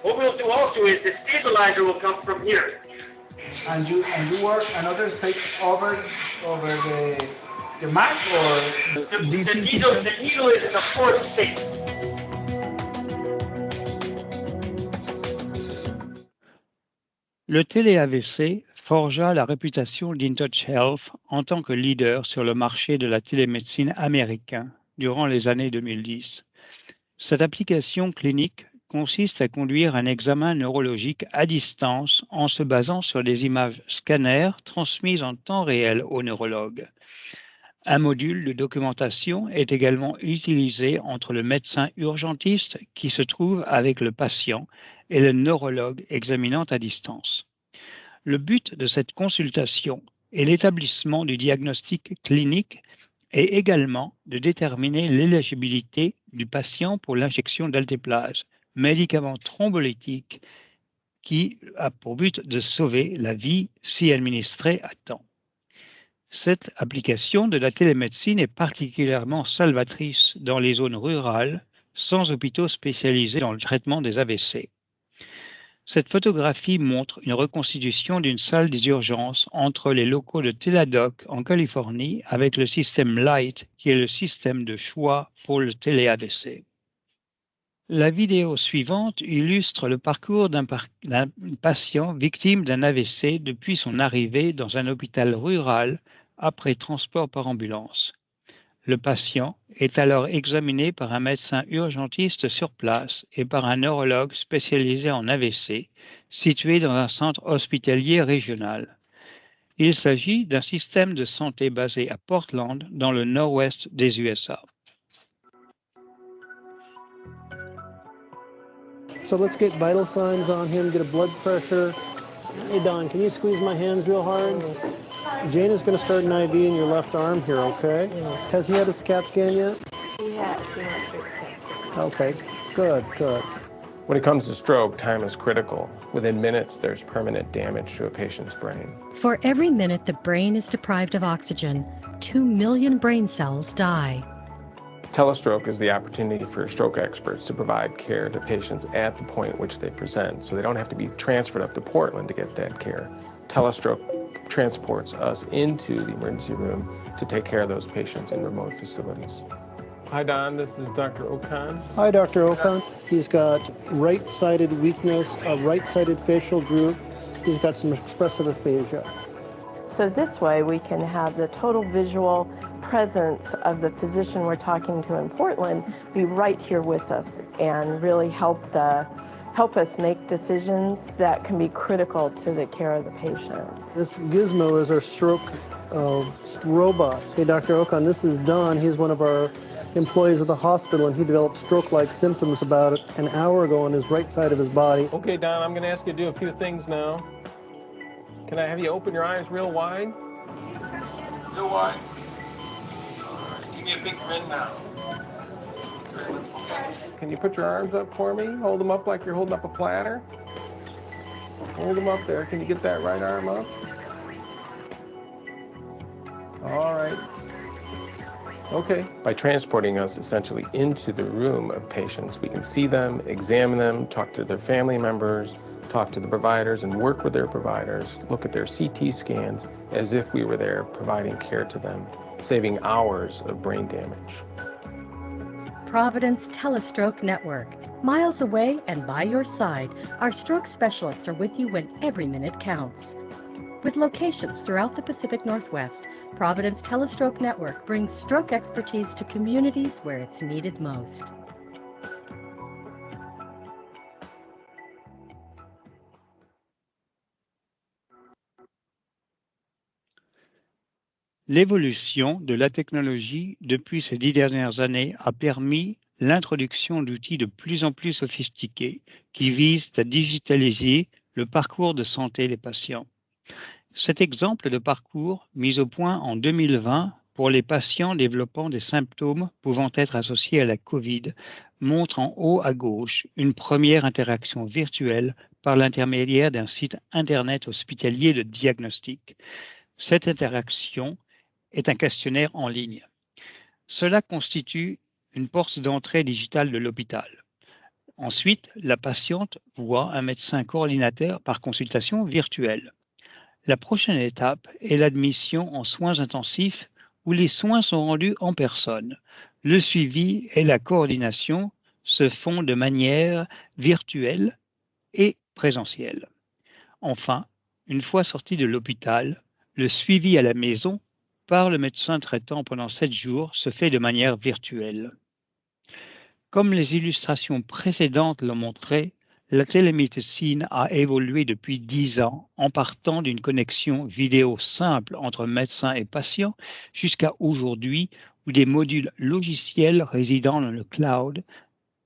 What we'll do also is the stabilizer will come from here. And you work another space over the mat, or the needle is in the fourth space. Le télé-AVC forgea la réputation d'InTouch Health en tant que leader sur le marché de la télémédecine américain durant les années 2010. Cette application clinique consiste à conduire un examen neurologique à distance en se basant sur des images scanners transmises en temps réel au neurologue. Un module de documentation est également utilisé entre le médecin urgentiste qui se trouve avec le patient et le neurologue examinant à distance. Le but de cette consultation et l'établissement du diagnostic clinique est également de déterminer l'éligibilité du patient pour l'injection d'altéplase, médicament thrombolytique qui a pour but de sauver la vie si administré à temps. Cette application de la télémédecine est particulièrement salvatrice dans les zones rurales, sans hôpitaux spécialisés dans le traitement des AVC. Cette photographie montre une reconstitution d'une salle des urgences entre les locaux de Teladoc en Californie avec le système Light, qui est le système de choix pour le télé-AVC. La vidéo suivante illustre le parcours d'un patient victime d'un AVC depuis son arrivée dans un hôpital rural après transport par ambulance. Le patient est alors examiné par un médecin urgentiste sur place et par un neurologue spécialisé en AVC, situé dans un centre hospitalier régional. Il s'agit d'un système de santé basé à Portland, dans le nord-ouest des USA. So let's get vital signs on him, get a blood pressure. Hey Don, can you squeeze my hands real hard? Jane is going to start an IV in your left arm here, okay? Has he had a CAT scan yet? He has. Okay, good. When it comes to stroke, time is critical. Within minutes, there's permanent damage to a patient's brain. For every minute the brain is deprived of oxygen, 2 million brain cells die. Telestroke is the opportunity for stroke experts to provide care to patients at the point at which they present, so they don't have to be transferred up to Portland to get that care. Telestroke transports us into the emergency room to take care of those patients in remote facilities. Hi Don, this is Dr. Okan. Hi Dr. Okan. He's got right-sided weakness, a right-sided facial droop. He's got some expressive aphasia. So this way we can have the total visual presence of the physician we're talking to in Portland be right here with us and really help us make decisions that can be critical to the care of the patient. This gizmo is our stroke robot. Hey, Dr. Okan, this is Don. He's one of our employees of the hospital, and he developed stroke-like symptoms about an hour ago on his right side of his body. Okay, Don, I'm going to ask you to do a few things now. Can I have you open your eyes real wide? Real wide. Give me a big grin now. Can you put your arms up for me? Hold them up like you're holding up a platter. Hold them up there. Can you get that right arm up? All right. Okay. By transporting us essentially into the room of patients, we can see them, examine them, talk to their family members, talk to the providers and work with their providers, look at their CT scans as if we were there providing care to them, saving hours of brain damage. Providence Telestroke Network. Miles away and by your side, our stroke specialists are with you when every minute counts. With locations throughout the Pacific Northwest, Providence Telestroke Network brings stroke expertise to communities where it's needed most. L'évolution de la technologie depuis ces 10 dernières années a permis l'introduction d'outils de plus en plus sophistiqués qui visent à digitaliser le parcours de santé des patients. Cet exemple de parcours, mis au point en 2020 pour les patients développant des symptômes pouvant être associés à la COVID, montre en haut à gauche une première interaction virtuelle par l'intermédiaire d'un site Internet hospitalier de diagnostic. Cette interaction est un questionnaire en ligne. Cela constitue une porte d'entrée digitale de l'hôpital. Ensuite, la patiente voit un médecin coordinateur par consultation virtuelle. La prochaine étape est l'admission en soins intensifs où les soins sont rendus en personne. Le suivi et la coordination se font de manière virtuelle et présentielle. Enfin, une fois sorti de l'hôpital, le suivi à la maison par le médecin traitant pendant 7 jours se fait de manière virtuelle. Comme les illustrations précédentes l'ont montré, la télémédecine a évolué depuis 10 ans en partant d'une connexion vidéo simple entre médecin et patient jusqu'à aujourd'hui où des modules logiciels résidant dans le cloud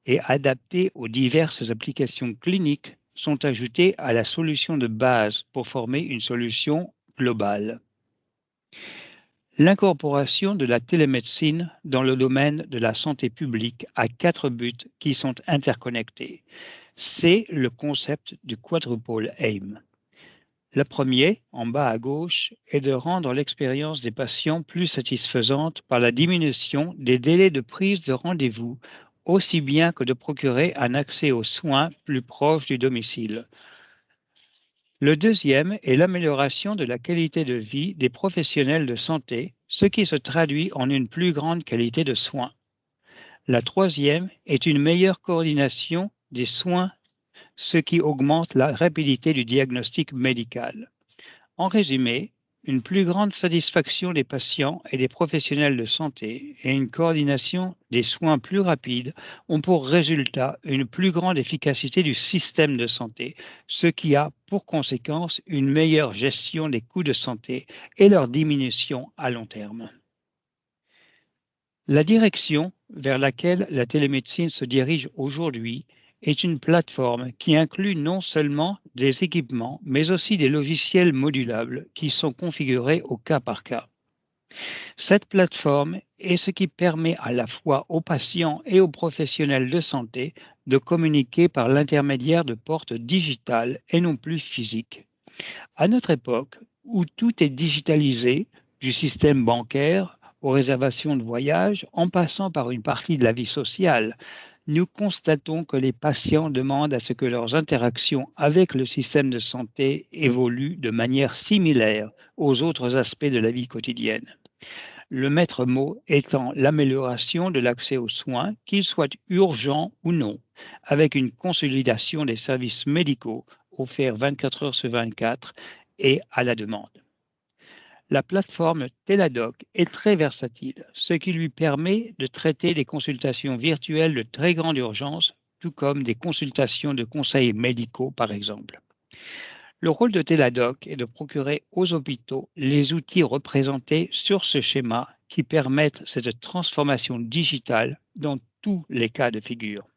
et adaptés aux diverses applications cliniques sont ajoutés à la solution de base pour former une solution globale. L'incorporation de la télémédecine dans le domaine de la santé publique a 4 buts qui sont interconnectés. C'est le concept du quadruple aim. Le premier, en bas à gauche, est de rendre l'expérience des patients plus satisfaisante par la diminution des délais de prise de rendez-vous, aussi bien que de procurer un accès aux soins plus proche du domicile. Le deuxième est l'amélioration de la qualité de vie des professionnels de santé, ce qui se traduit en une plus grande qualité de soins. La troisième est une meilleure coordination des soins, ce qui augmente la rapidité du diagnostic médical. En résumé, une plus grande satisfaction des patients et des professionnels de santé et une coordination des soins plus rapides ont pour résultat une plus grande efficacité du système de santé, ce qui a pour conséquence une meilleure gestion des coûts de santé et leur diminution à long terme. La direction vers laquelle la télémédecine se dirige aujourd'hui est une plateforme qui inclut non seulement des équipements, mais aussi des logiciels modulables qui sont configurés au cas par cas. Cette plateforme est ce qui permet à la fois aux patients et aux professionnels de santé de communiquer par l'intermédiaire de portes digitales et non plus physiques. À notre époque, où tout est digitalisé, du système bancaire aux réservations de voyage, en passant par une partie de la vie sociale, nous constatons que les patients demandent à ce que leurs interactions avec le système de santé évoluent de manière similaire aux autres aspects de la vie quotidienne. Le maître mot étant l'amélioration de l'accès aux soins, qu'ils soient urgents ou non, avec une consolidation des services médicaux offerts 24 heures sur 24 et à la demande. La plateforme Teladoc est très versatile, ce qui lui permet de traiter des consultations virtuelles de très grande urgence, tout comme des consultations de conseils médicaux, par exemple. Le rôle de Teladoc est de procurer aux hôpitaux les outils représentés sur ce schéma qui permettent cette transformation digitale dans tous les cas de figure.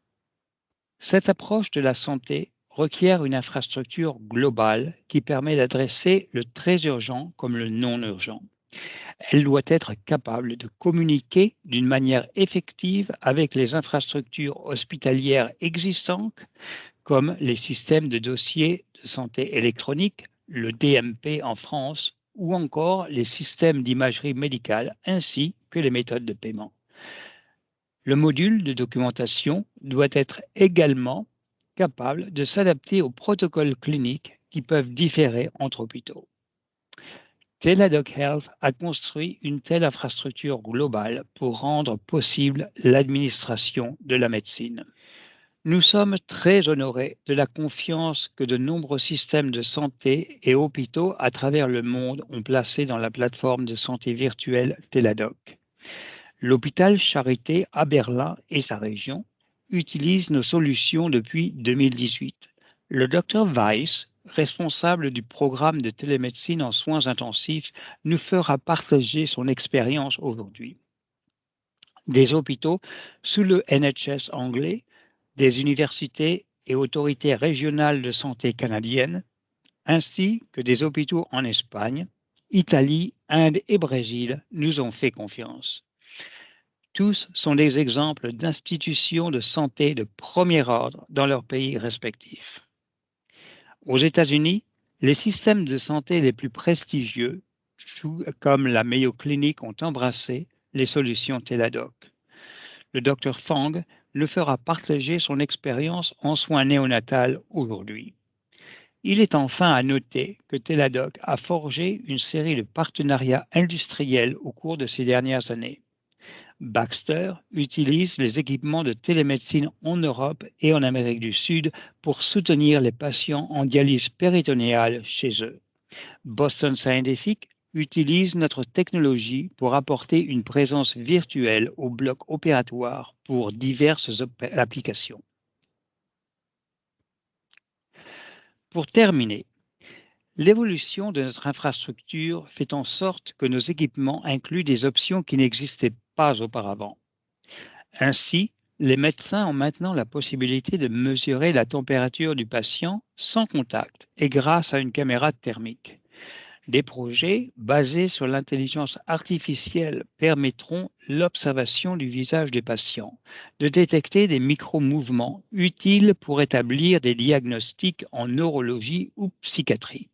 Cette approche de la santé requiert une infrastructure globale qui permet d'adresser le très urgent comme le non urgent. Elle doit être capable de communiquer d'une manière effective avec les infrastructures hospitalières existantes, comme les systèmes de dossiers de santé électronique, le DMP en France, ou encore les systèmes d'imagerie médicale, ainsi que les méthodes de paiement. Le module de documentation doit être également capable de s'adapter aux protocoles cliniques qui peuvent différer entre hôpitaux. Teladoc Health a construit une telle infrastructure globale pour rendre possible l'administration de la médecine. Nous sommes très honorés de la confiance que de nombreux systèmes de santé et hôpitaux à travers le monde ont placée dans la plateforme de santé virtuelle Teladoc. L'hôpital Charité à Berlin et sa région utilisent nos solutions depuis 2018. Le Dr Weiss, responsable du programme de télémédecine en soins intensifs, nous fera partager son expérience aujourd'hui. Des hôpitaux sous le NHS anglais, des universités et autorités régionales de santé canadiennes, ainsi que des hôpitaux en Espagne, Italie, Inde et Brésil nous ont fait confiance. Tous sont des exemples d'institutions de santé de premier ordre dans leurs pays respectifs. Aux États-Unis, les systèmes de santé les plus prestigieux, comme la Mayo Clinic, ont embrassé les solutions Teladoc. Le Dr Fang nous fera partager son expérience en soins néonatals aujourd'hui. Il est enfin à noter que Teladoc a forgé une série de partenariats industriels au cours de ces dernières années. Baxter utilise les équipements de télémédecine en Europe et en Amérique du Sud pour soutenir les patients en dialyse péritonéale chez eux. Boston Scientific utilise notre technologie pour apporter une présence virtuelle au bloc opératoire pour diverses applications. Pour terminer, l'évolution de notre infrastructure fait en sorte que nos équipements incluent des options qui n'existaient pas auparavant. Ainsi, les médecins ont maintenant la possibilité de mesurer la température du patient sans contact et grâce à une caméra thermique. Des projets basés sur l'intelligence artificielle permettront l'observation du visage des patients, de détecter des micro-mouvements utiles pour établir des diagnostics en neurologie ou psychiatrie.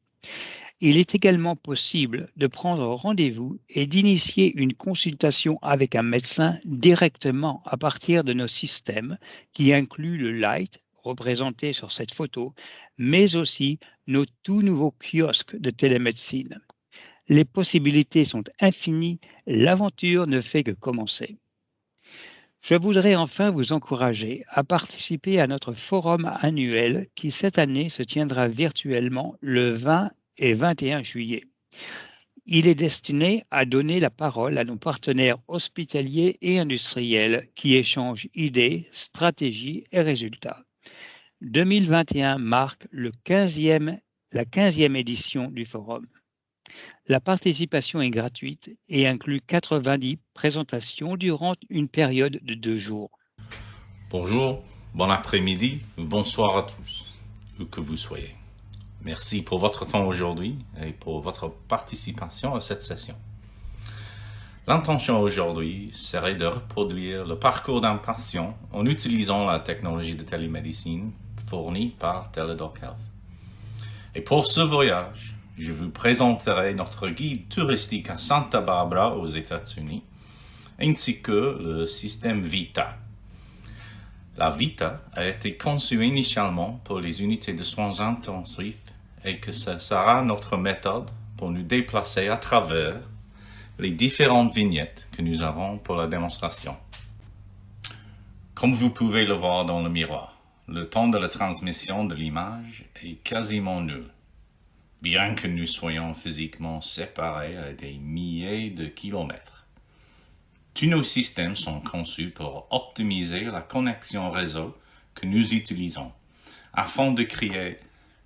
Il est également possible de prendre rendez-vous et d'initier une consultation avec un médecin directement à partir de nos systèmes qui incluent le Light, représenté sur cette photo, mais aussi nos tout nouveaux kiosques de télémédecine. Les possibilités sont infinies, l'aventure ne fait que commencer. Je voudrais enfin vous encourager à participer à notre forum annuel qui cette année se tiendra virtuellement le 20 et 21 juillet. Il est destiné à donner la parole à nos partenaires hospitaliers et industriels qui échangent idées, stratégies et résultats. 2021 marque la 15e édition du forum. La participation est gratuite et inclut 90 présentations durant une période de 2 jours. Bonjour, bon après-midi ou bonsoir à tous, où que vous soyez. Merci pour votre temps aujourd'hui et pour votre participation à cette session. L'intention aujourd'hui serait de reproduire le parcours d'un patient en utilisant la technologie de télémédecine fournie par Teladoc Health. Et pour ce voyage, je vous présenterai notre guide touristique à Santa Barbara aux États-Unis, ainsi que le système Vita. La Vita a été conçue initialement pour les unités de soins intensifs et que ce sera notre méthode pour nous déplacer à travers les différentes vignettes que nous avons pour la démonstration. Comme vous pouvez le voir dans le miroir, le temps de la transmission de l'image est quasiment nul, bien que nous soyons physiquement séparés à des milliers de kilomètres. Tous nos systèmes sont conçus pour optimiser la connexion réseau que nous utilisons, afin de créer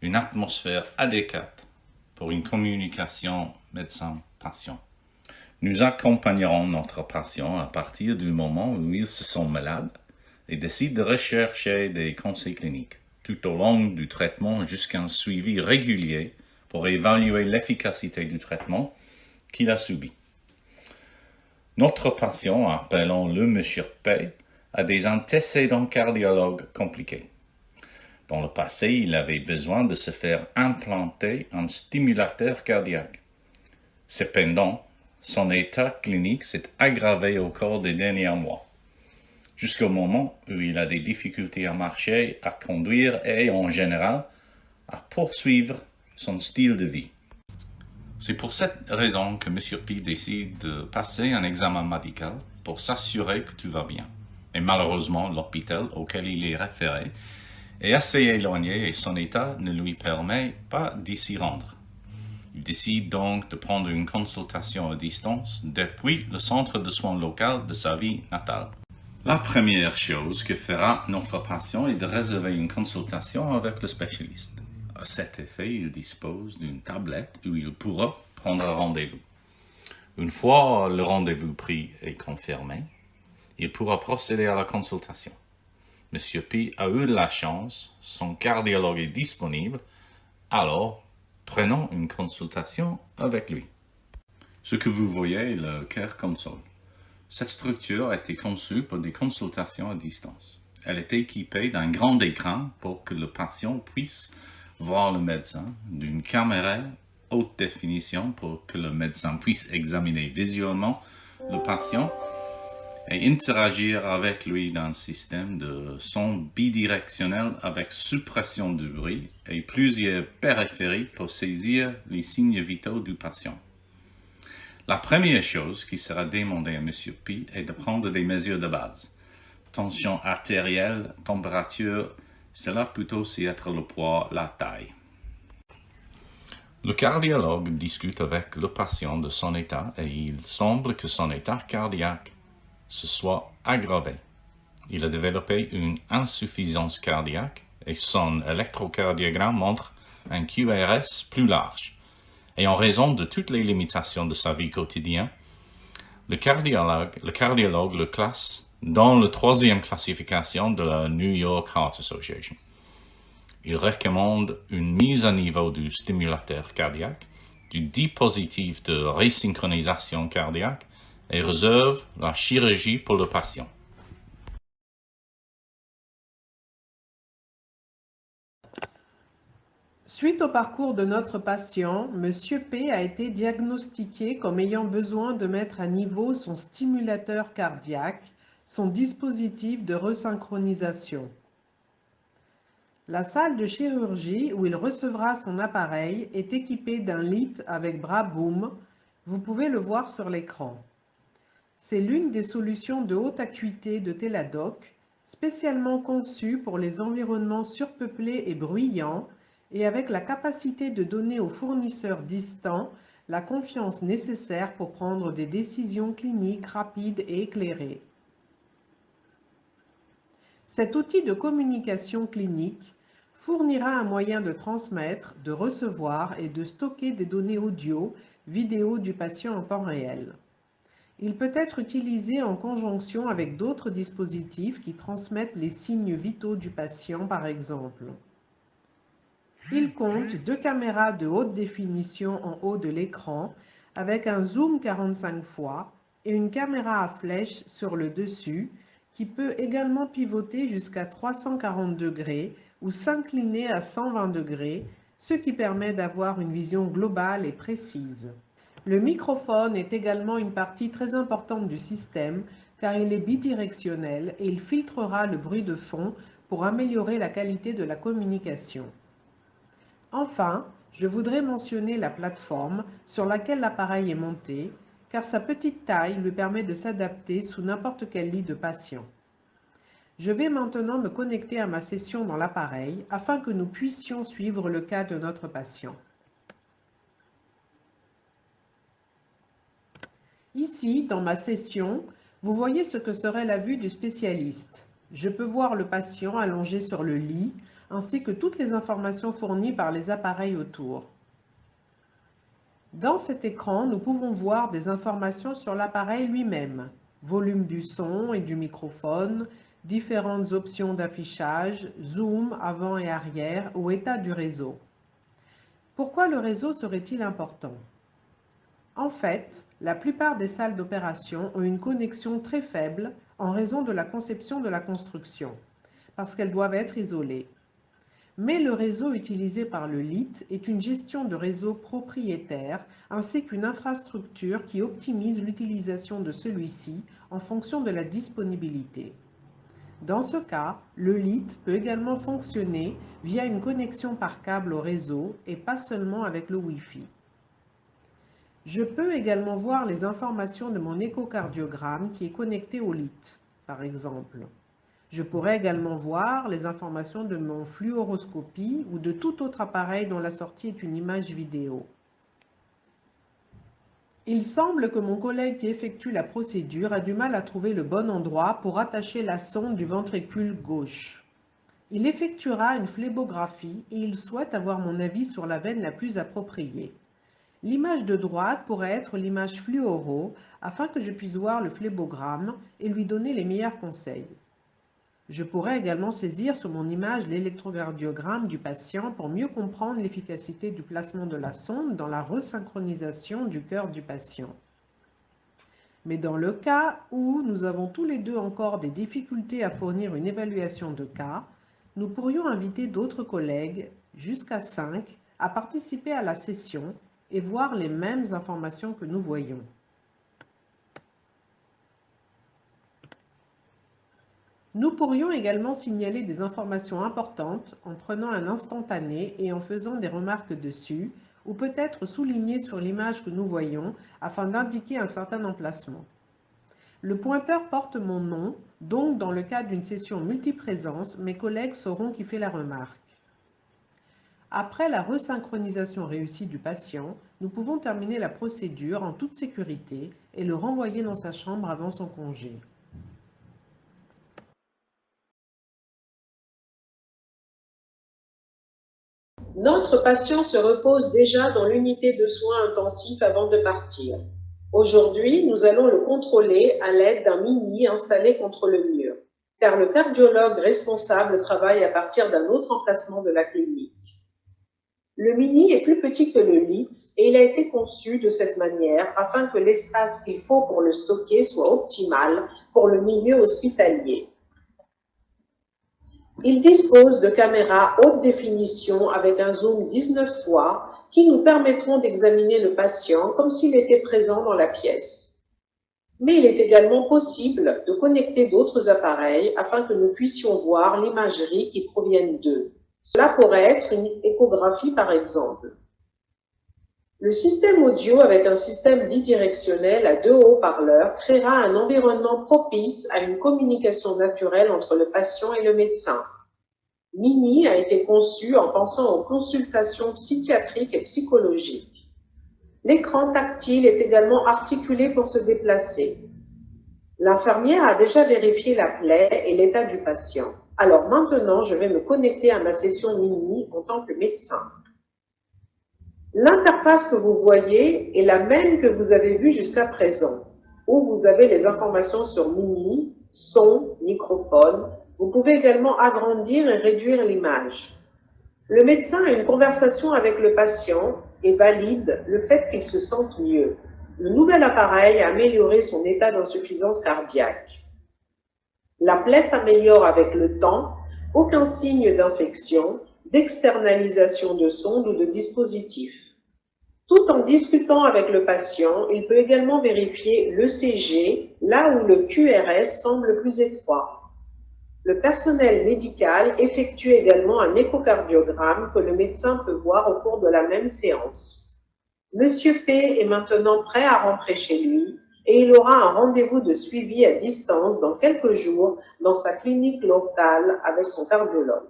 une atmosphère adéquate pour une communication médecin-patient. Nous accompagnerons notre patient à partir du moment où ils se sentent malades et décident de rechercher des conseils cliniques, tout au long du traitement jusqu'à un suivi régulier pour évaluer l'efficacité du traitement qu'il a subi. Notre patient, appelons-le Monsieur P, a des antécédents cardiologues compliqués. Dans le passé, il avait besoin de se faire implanter un stimulateur cardiaque. Cependant, son état clinique s'est aggravé au cours des derniers mois, jusqu'au moment où il a des difficultés à marcher, à conduire et, en général, à poursuivre son style de vie. C'est pour cette raison que M. P décide de passer un examen médical pour s'assurer que tout va bien. Et malheureusement, l'hôpital auquel il est référé est assez éloigné et son état ne lui permet pas d'y s'y rendre. Il décide donc de prendre une consultation à distance depuis le centre de soins local de sa ville natale. La première chose que fera notre patient est de réserver une consultation avec le spécialiste. À cet effet, il dispose d'une tablette où il pourra prendre un rendez-vous. Une fois le rendez-vous pris et confirmé, il pourra procéder à la consultation. Monsieur P a eu de la chance, son cardiologue est disponible, alors prenons une consultation avec lui. Ce que vous voyez est le Care Console. Cette structure a été conçue pour des consultations à distance. Elle est équipée d'un grand écran pour que le patient puisse voir le médecin, d'une caméra haute définition pour que le médecin puisse examiner visuellement le patient et interagir avec lui dans un système de son bidirectionnel avec suppression du bruit et plusieurs périphériques pour saisir les signes vitaux du patient. La première chose qui sera demandée à M. P est de prendre des mesures de base. Tension artérielle, température, cela peut aussi être le poids, la taille. Le cardiologue discute avec le patient de son état et il semble que son état cardiaque se soit aggravé. Il a développé une insuffisance cardiaque et son électrocardiogramme montre un QRS plus large. Et en raison de toutes les limitations de sa vie quotidienne, le cardiologue le classe dans la 3e classification de la New York Heart Association. Il recommande une mise à niveau du stimulateur cardiaque, du dispositif de resynchronisation cardiaque et réserve la chirurgie pour le patient. Suite au parcours de notre patient, M. P a été diagnostiqué comme ayant besoin de mettre à niveau son stimulateur cardiaque, son dispositif de resynchronisation. La salle de chirurgie où il recevra son appareil est équipée d'un lit avec bras boom. Vous pouvez le voir sur l'écran. C'est l'une des solutions de haute acuité de Teladoc, spécialement conçue pour les environnements surpeuplés et bruyants, et avec la capacité de donner aux fournisseurs distants la confiance nécessaire pour prendre des décisions cliniques rapides et éclairées. Cet outil de communication clinique fournira un moyen de transmettre, de recevoir et de stocker des données audio, vidéo du patient en temps réel. Il peut être utilisé en conjonction avec d'autres dispositifs qui transmettent les signes vitaux du patient, par exemple. Il compte 2 caméras de haute définition en haut de l'écran avec un zoom 45 fois et une caméra à flèche sur le dessus qui peut également pivoter jusqu'à 340 degrés ou s'incliner à 120 degrés, ce qui permet d'avoir une vision globale et précise. Le microphone est également une partie très importante du système car il est bidirectionnel et il filtrera le bruit de fond pour améliorer la qualité de la communication. Enfin, je voudrais mentionner la plateforme sur laquelle l'appareil est monté, car sa petite taille lui permet de s'adapter sous n'importe quel lit de patient. Je vais maintenant me connecter à ma session dans l'appareil afin que nous puissions suivre le cas de notre patient. Ici, dans ma session, vous voyez ce que serait la vue du spécialiste. Je peux voir le patient allongé sur le lit, ainsi que toutes les informations fournies par les appareils autour. Dans cet écran, nous pouvons voir des informations sur l'appareil lui-même, volume du son et du microphone, différentes options d'affichage, zoom avant et arrière ou état du réseau. Pourquoi le réseau serait-il important? En fait, la plupart des salles d'opération ont une connexion très faible en raison de la conception de la construction, parce qu'elles doivent être isolées. Mais le réseau utilisé par le LIT est une gestion de réseau propriétaire ainsi qu'une infrastructure qui optimise l'utilisation de celui-ci en fonction de la disponibilité. Dans ce cas, le LIT peut également fonctionner via une connexion par câble au réseau et pas seulement avec le Wi-Fi. Je peux également voir les informations de mon échocardiogramme qui est connecté au LIT, par exemple. Je pourrais également voir les informations de mon fluoroscopie ou de tout autre appareil dont la sortie est une image vidéo. Il semble que mon collègue qui effectue la procédure a du mal à trouver le bon endroit pour attacher la sonde du ventricule gauche. Il effectuera une phlébographie et il souhaite avoir mon avis sur la veine la plus appropriée. L'image de droite pourrait être l'image fluoro afin que je puisse voir le phlébogramme et lui donner les meilleurs conseils. Je pourrais également saisir sur mon image l'électrocardiogramme du patient pour mieux comprendre l'efficacité du placement de la sonde dans la resynchronisation du cœur du patient. Mais dans le cas où nous avons tous les deux encore des difficultés à fournir une évaluation de cas, nous pourrions inviter d'autres collègues, jusqu'à 5, à participer à la session et voir les mêmes informations que nous voyons. Nous pourrions également signaler des informations importantes en prenant un instantané et en faisant des remarques dessus, ou peut-être souligner sur l'image que nous voyons afin d'indiquer un certain emplacement. Le pointeur porte mon nom, donc dans le cas d'une session multiprésence, mes collègues sauront qui fait la remarque. Après la resynchronisation réussie du patient, nous pouvons terminer la procédure en toute sécurité et le renvoyer dans sa chambre avant son congé. Notre patient se repose déjà dans l'unité de soins intensifs avant de partir. Aujourd'hui, nous allons le contrôler à l'aide d'un mini installé contre le mur, car le cardiologue responsable travaille à partir d'un autre emplacement de la clinique. Le mini est plus petit que le LIT et il a été conçu de cette manière afin que l'espace qu'il faut pour le stocker soit optimal pour le milieu hospitalier. Il dispose de caméras haute définition avec un zoom 19 fois qui nous permettront d'examiner le patient comme s'il était présent dans la pièce. Mais il est également possible de connecter d'autres appareils afin que nous puissions voir l'imagerie qui proviennent d'eux. Cela pourrait être une échographie par exemple. Le système audio avec un système bidirectionnel à 2 haut-parleurs créera un environnement propice à une communication naturelle entre le patient et le médecin. Mini a été conçu en pensant aux consultations psychiatriques et psychologiques. L'écran tactile est également articulé pour se déplacer. L'infirmière a déjà vérifié la plaie et l'état du patient. Alors maintenant, je vais me connecter à ma session Mini en tant que médecin. L'interface que vous voyez est la même que vous avez vue jusqu'à présent, où vous avez les informations sur Mini, son, microphone. Vous pouvez également agrandir et réduire l'image. Le médecin a une conversation avec le patient et valide le fait qu'il se sente mieux. Le nouvel appareil a amélioré son état d'insuffisance cardiaque. La plaie s'améliore avec le temps, aucun signe d'infection, d'externalisation de sonde ou de dispositif. Tout en discutant avec le patient, il peut également vérifier l'ECG, là où le QRS semble plus étroit. Le personnel médical effectue également un échocardiogramme que le médecin peut voir au cours de la même séance. Monsieur P est maintenant prêt à rentrer chez lui et il aura un rendez-vous de suivi à distance dans quelques jours dans sa clinique locale avec son cardiologue.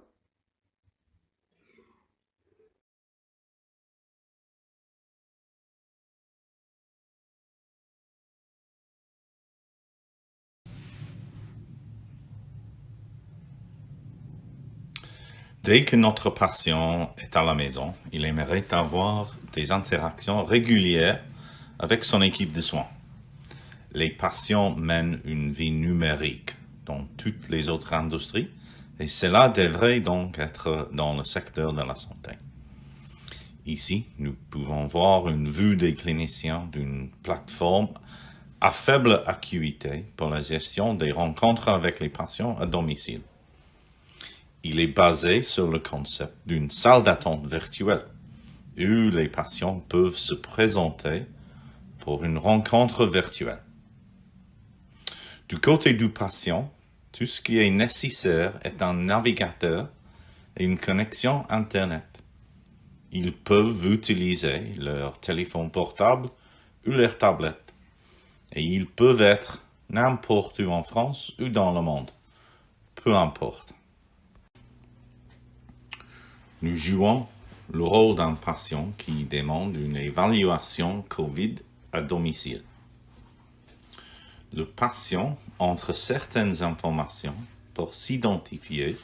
Dès que notre patient est à la maison, il aimerait avoir des interactions régulières avec son équipe de soins. Les patients mènent une vie numérique dans toutes les autres industries et cela devrait donc être dans le secteur de la santé. Ici, nous pouvons voir une vue des cliniciens d'une plateforme à faible acuité pour la gestion des rencontres avec les patients à domicile. Il est basé sur le concept d'une salle d'attente virtuelle où les patients peuvent se présenter pour une rencontre virtuelle. Du côté du patient, tout ce qui est nécessaire est un navigateur et une connexion Internet. Ils peuvent utiliser leur téléphone portable ou leur tablette. Et ils peuvent être n'importe où en France ou dans le monde. Peu importe. Nous jouons le rôle d'un patient qui demande une évaluation COVID à domicile. Le patient entre certaines informations pour s'identifier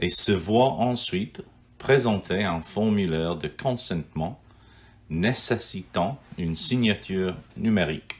et se voit ensuite présenter un formulaire de consentement nécessitant une signature numérique.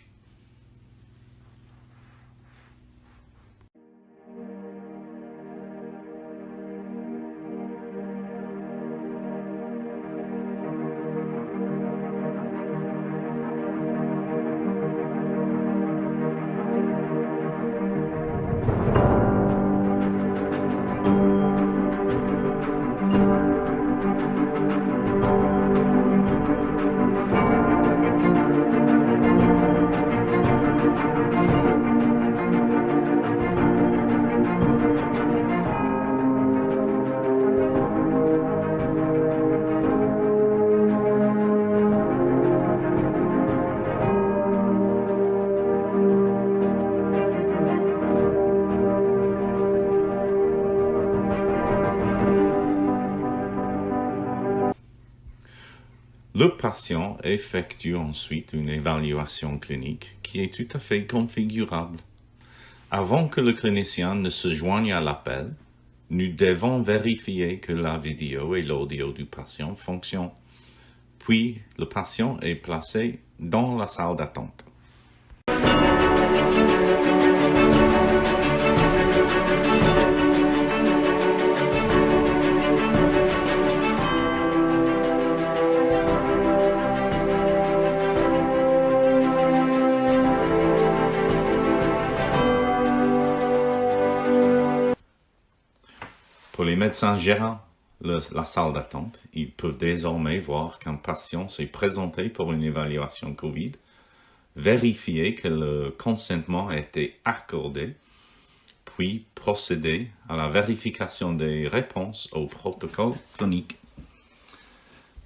Le patient effectue ensuite une évaluation clinique qui est tout à fait configurable. Avant que le clinicien ne se joigne à l'appel, nous devons vérifier que la vidéo et l'audio du patient fonctionnent. Puis, le patient est placé dans la salle d'attente. Pour les médecins gérant la salle d'attente, ils peuvent désormais voir qu'un patient s'est présenté pour une évaluation COVID, vérifier que le consentement a été accordé, puis procéder à la vérification des réponses au protocole clinique.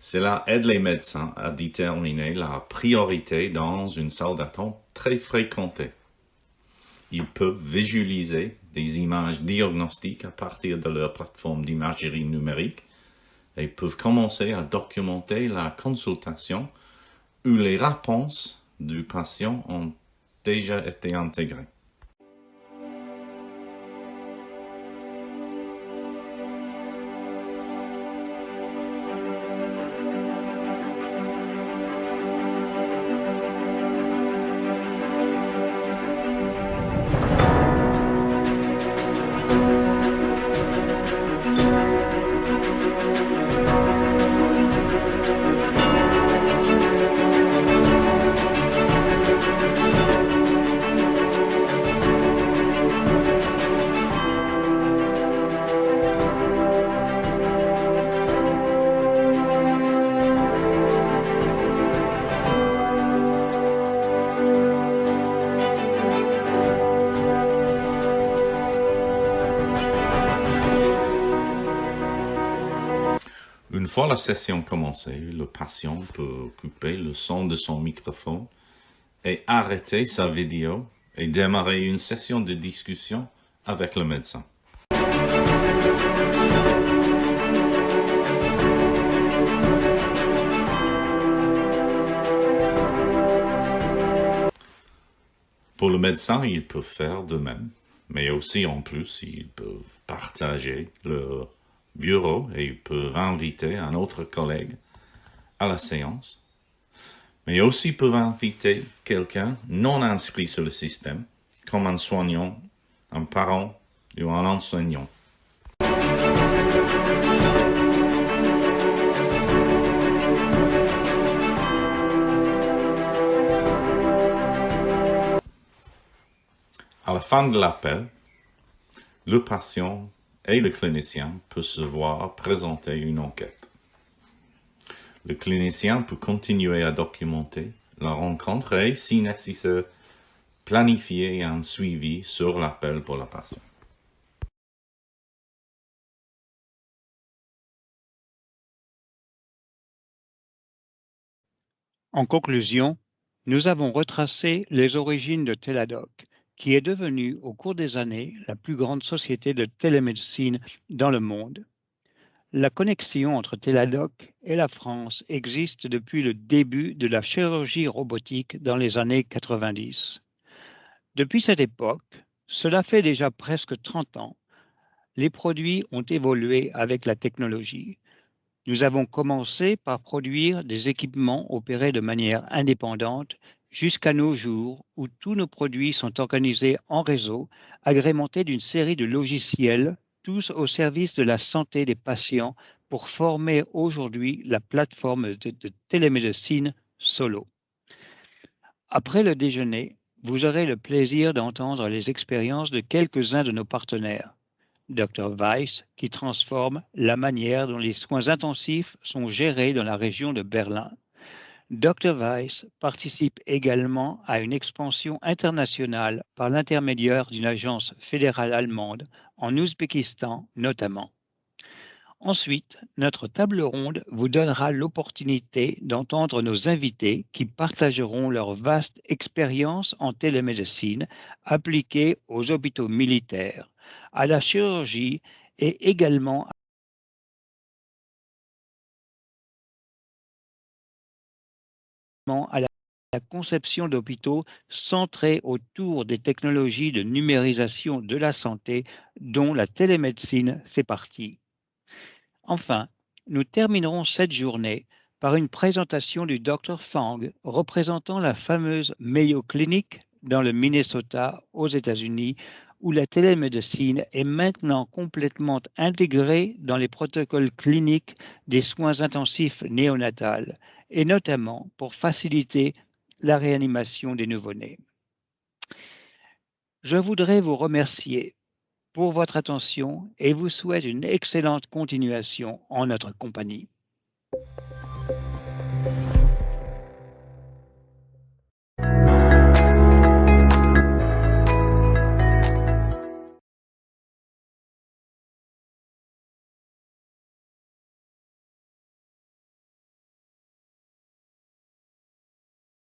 Cela aide les médecins à déterminer la priorité dans une salle d'attente très fréquentée. Ils peuvent visualiser des images diagnostiques à partir de leur plateforme d'imagerie numérique et peuvent commencer à documenter la consultation où les réponses du patient ont déjà été intégrées. Une fois la session commencée, le patient peut couper le son de son microphone et arrêter sa vidéo et démarrer une session de discussion avec le médecin. Pour le médecin, ils peuvent faire de même, mais aussi en plus, ils peuvent partager leur bureau et ils peuvent inviter un autre collègue à la séance, mais aussi peuvent inviter quelqu'un non inscrit sur le système, comme un soignant, un parent ou un enseignant. À la fin de l'appel, le patient et le clinicien peuvent se voir présenter une enquête. Le clinicien peut continuer à documenter la rencontre et, si nécessaire, planifier un suivi sur l'appel pour la patient. En conclusion, nous avons retracé les origines de Teladoc, qui est devenue au cours des années la plus grande société de télémédecine dans le monde. La connexion entre Teladoc et la France existe depuis le début de la chirurgie robotique dans les années 90. Depuis cette époque, cela fait déjà presque 30 ans, les produits ont évolué avec la technologie. Nous avons commencé par produire des équipements opérés de manière indépendante jusqu'à nos jours où tous nos produits sont organisés en réseau, agrémentés d'une série de logiciels, tous au service de la santé des patients pour former aujourd'hui la plateforme de télémédecine Solo. Après le déjeuner, vous aurez le plaisir d'entendre les expériences de quelques-uns de nos partenaires. Dr Weiss, qui transforme la manière dont les soins intensifs sont gérés dans la région de Berlin. Dr Weiss participe également à une expansion internationale par l'intermédiaire d'une agence fédérale allemande, en Ouzbékistan notamment. Ensuite, notre table ronde vous donnera l'opportunité d'entendre nos invités qui partageront leur vaste expérience en télémédecine appliquée aux hôpitaux militaires, à la chirurgie et également à la conception d'hôpitaux centrés autour des technologies de numérisation de la santé dont la télémédecine fait partie. Enfin, nous terminerons cette journée par une présentation du Dr Fang représentant la fameuse Mayo Clinic dans le Minnesota aux États-Unis où la télémédecine est maintenant complètement intégrée dans les protocoles cliniques des soins intensifs néonatals et notamment pour faciliter la réanimation des nouveau-nés. Je voudrais vous remercier pour votre attention et vous souhaite une excellente continuation en notre compagnie.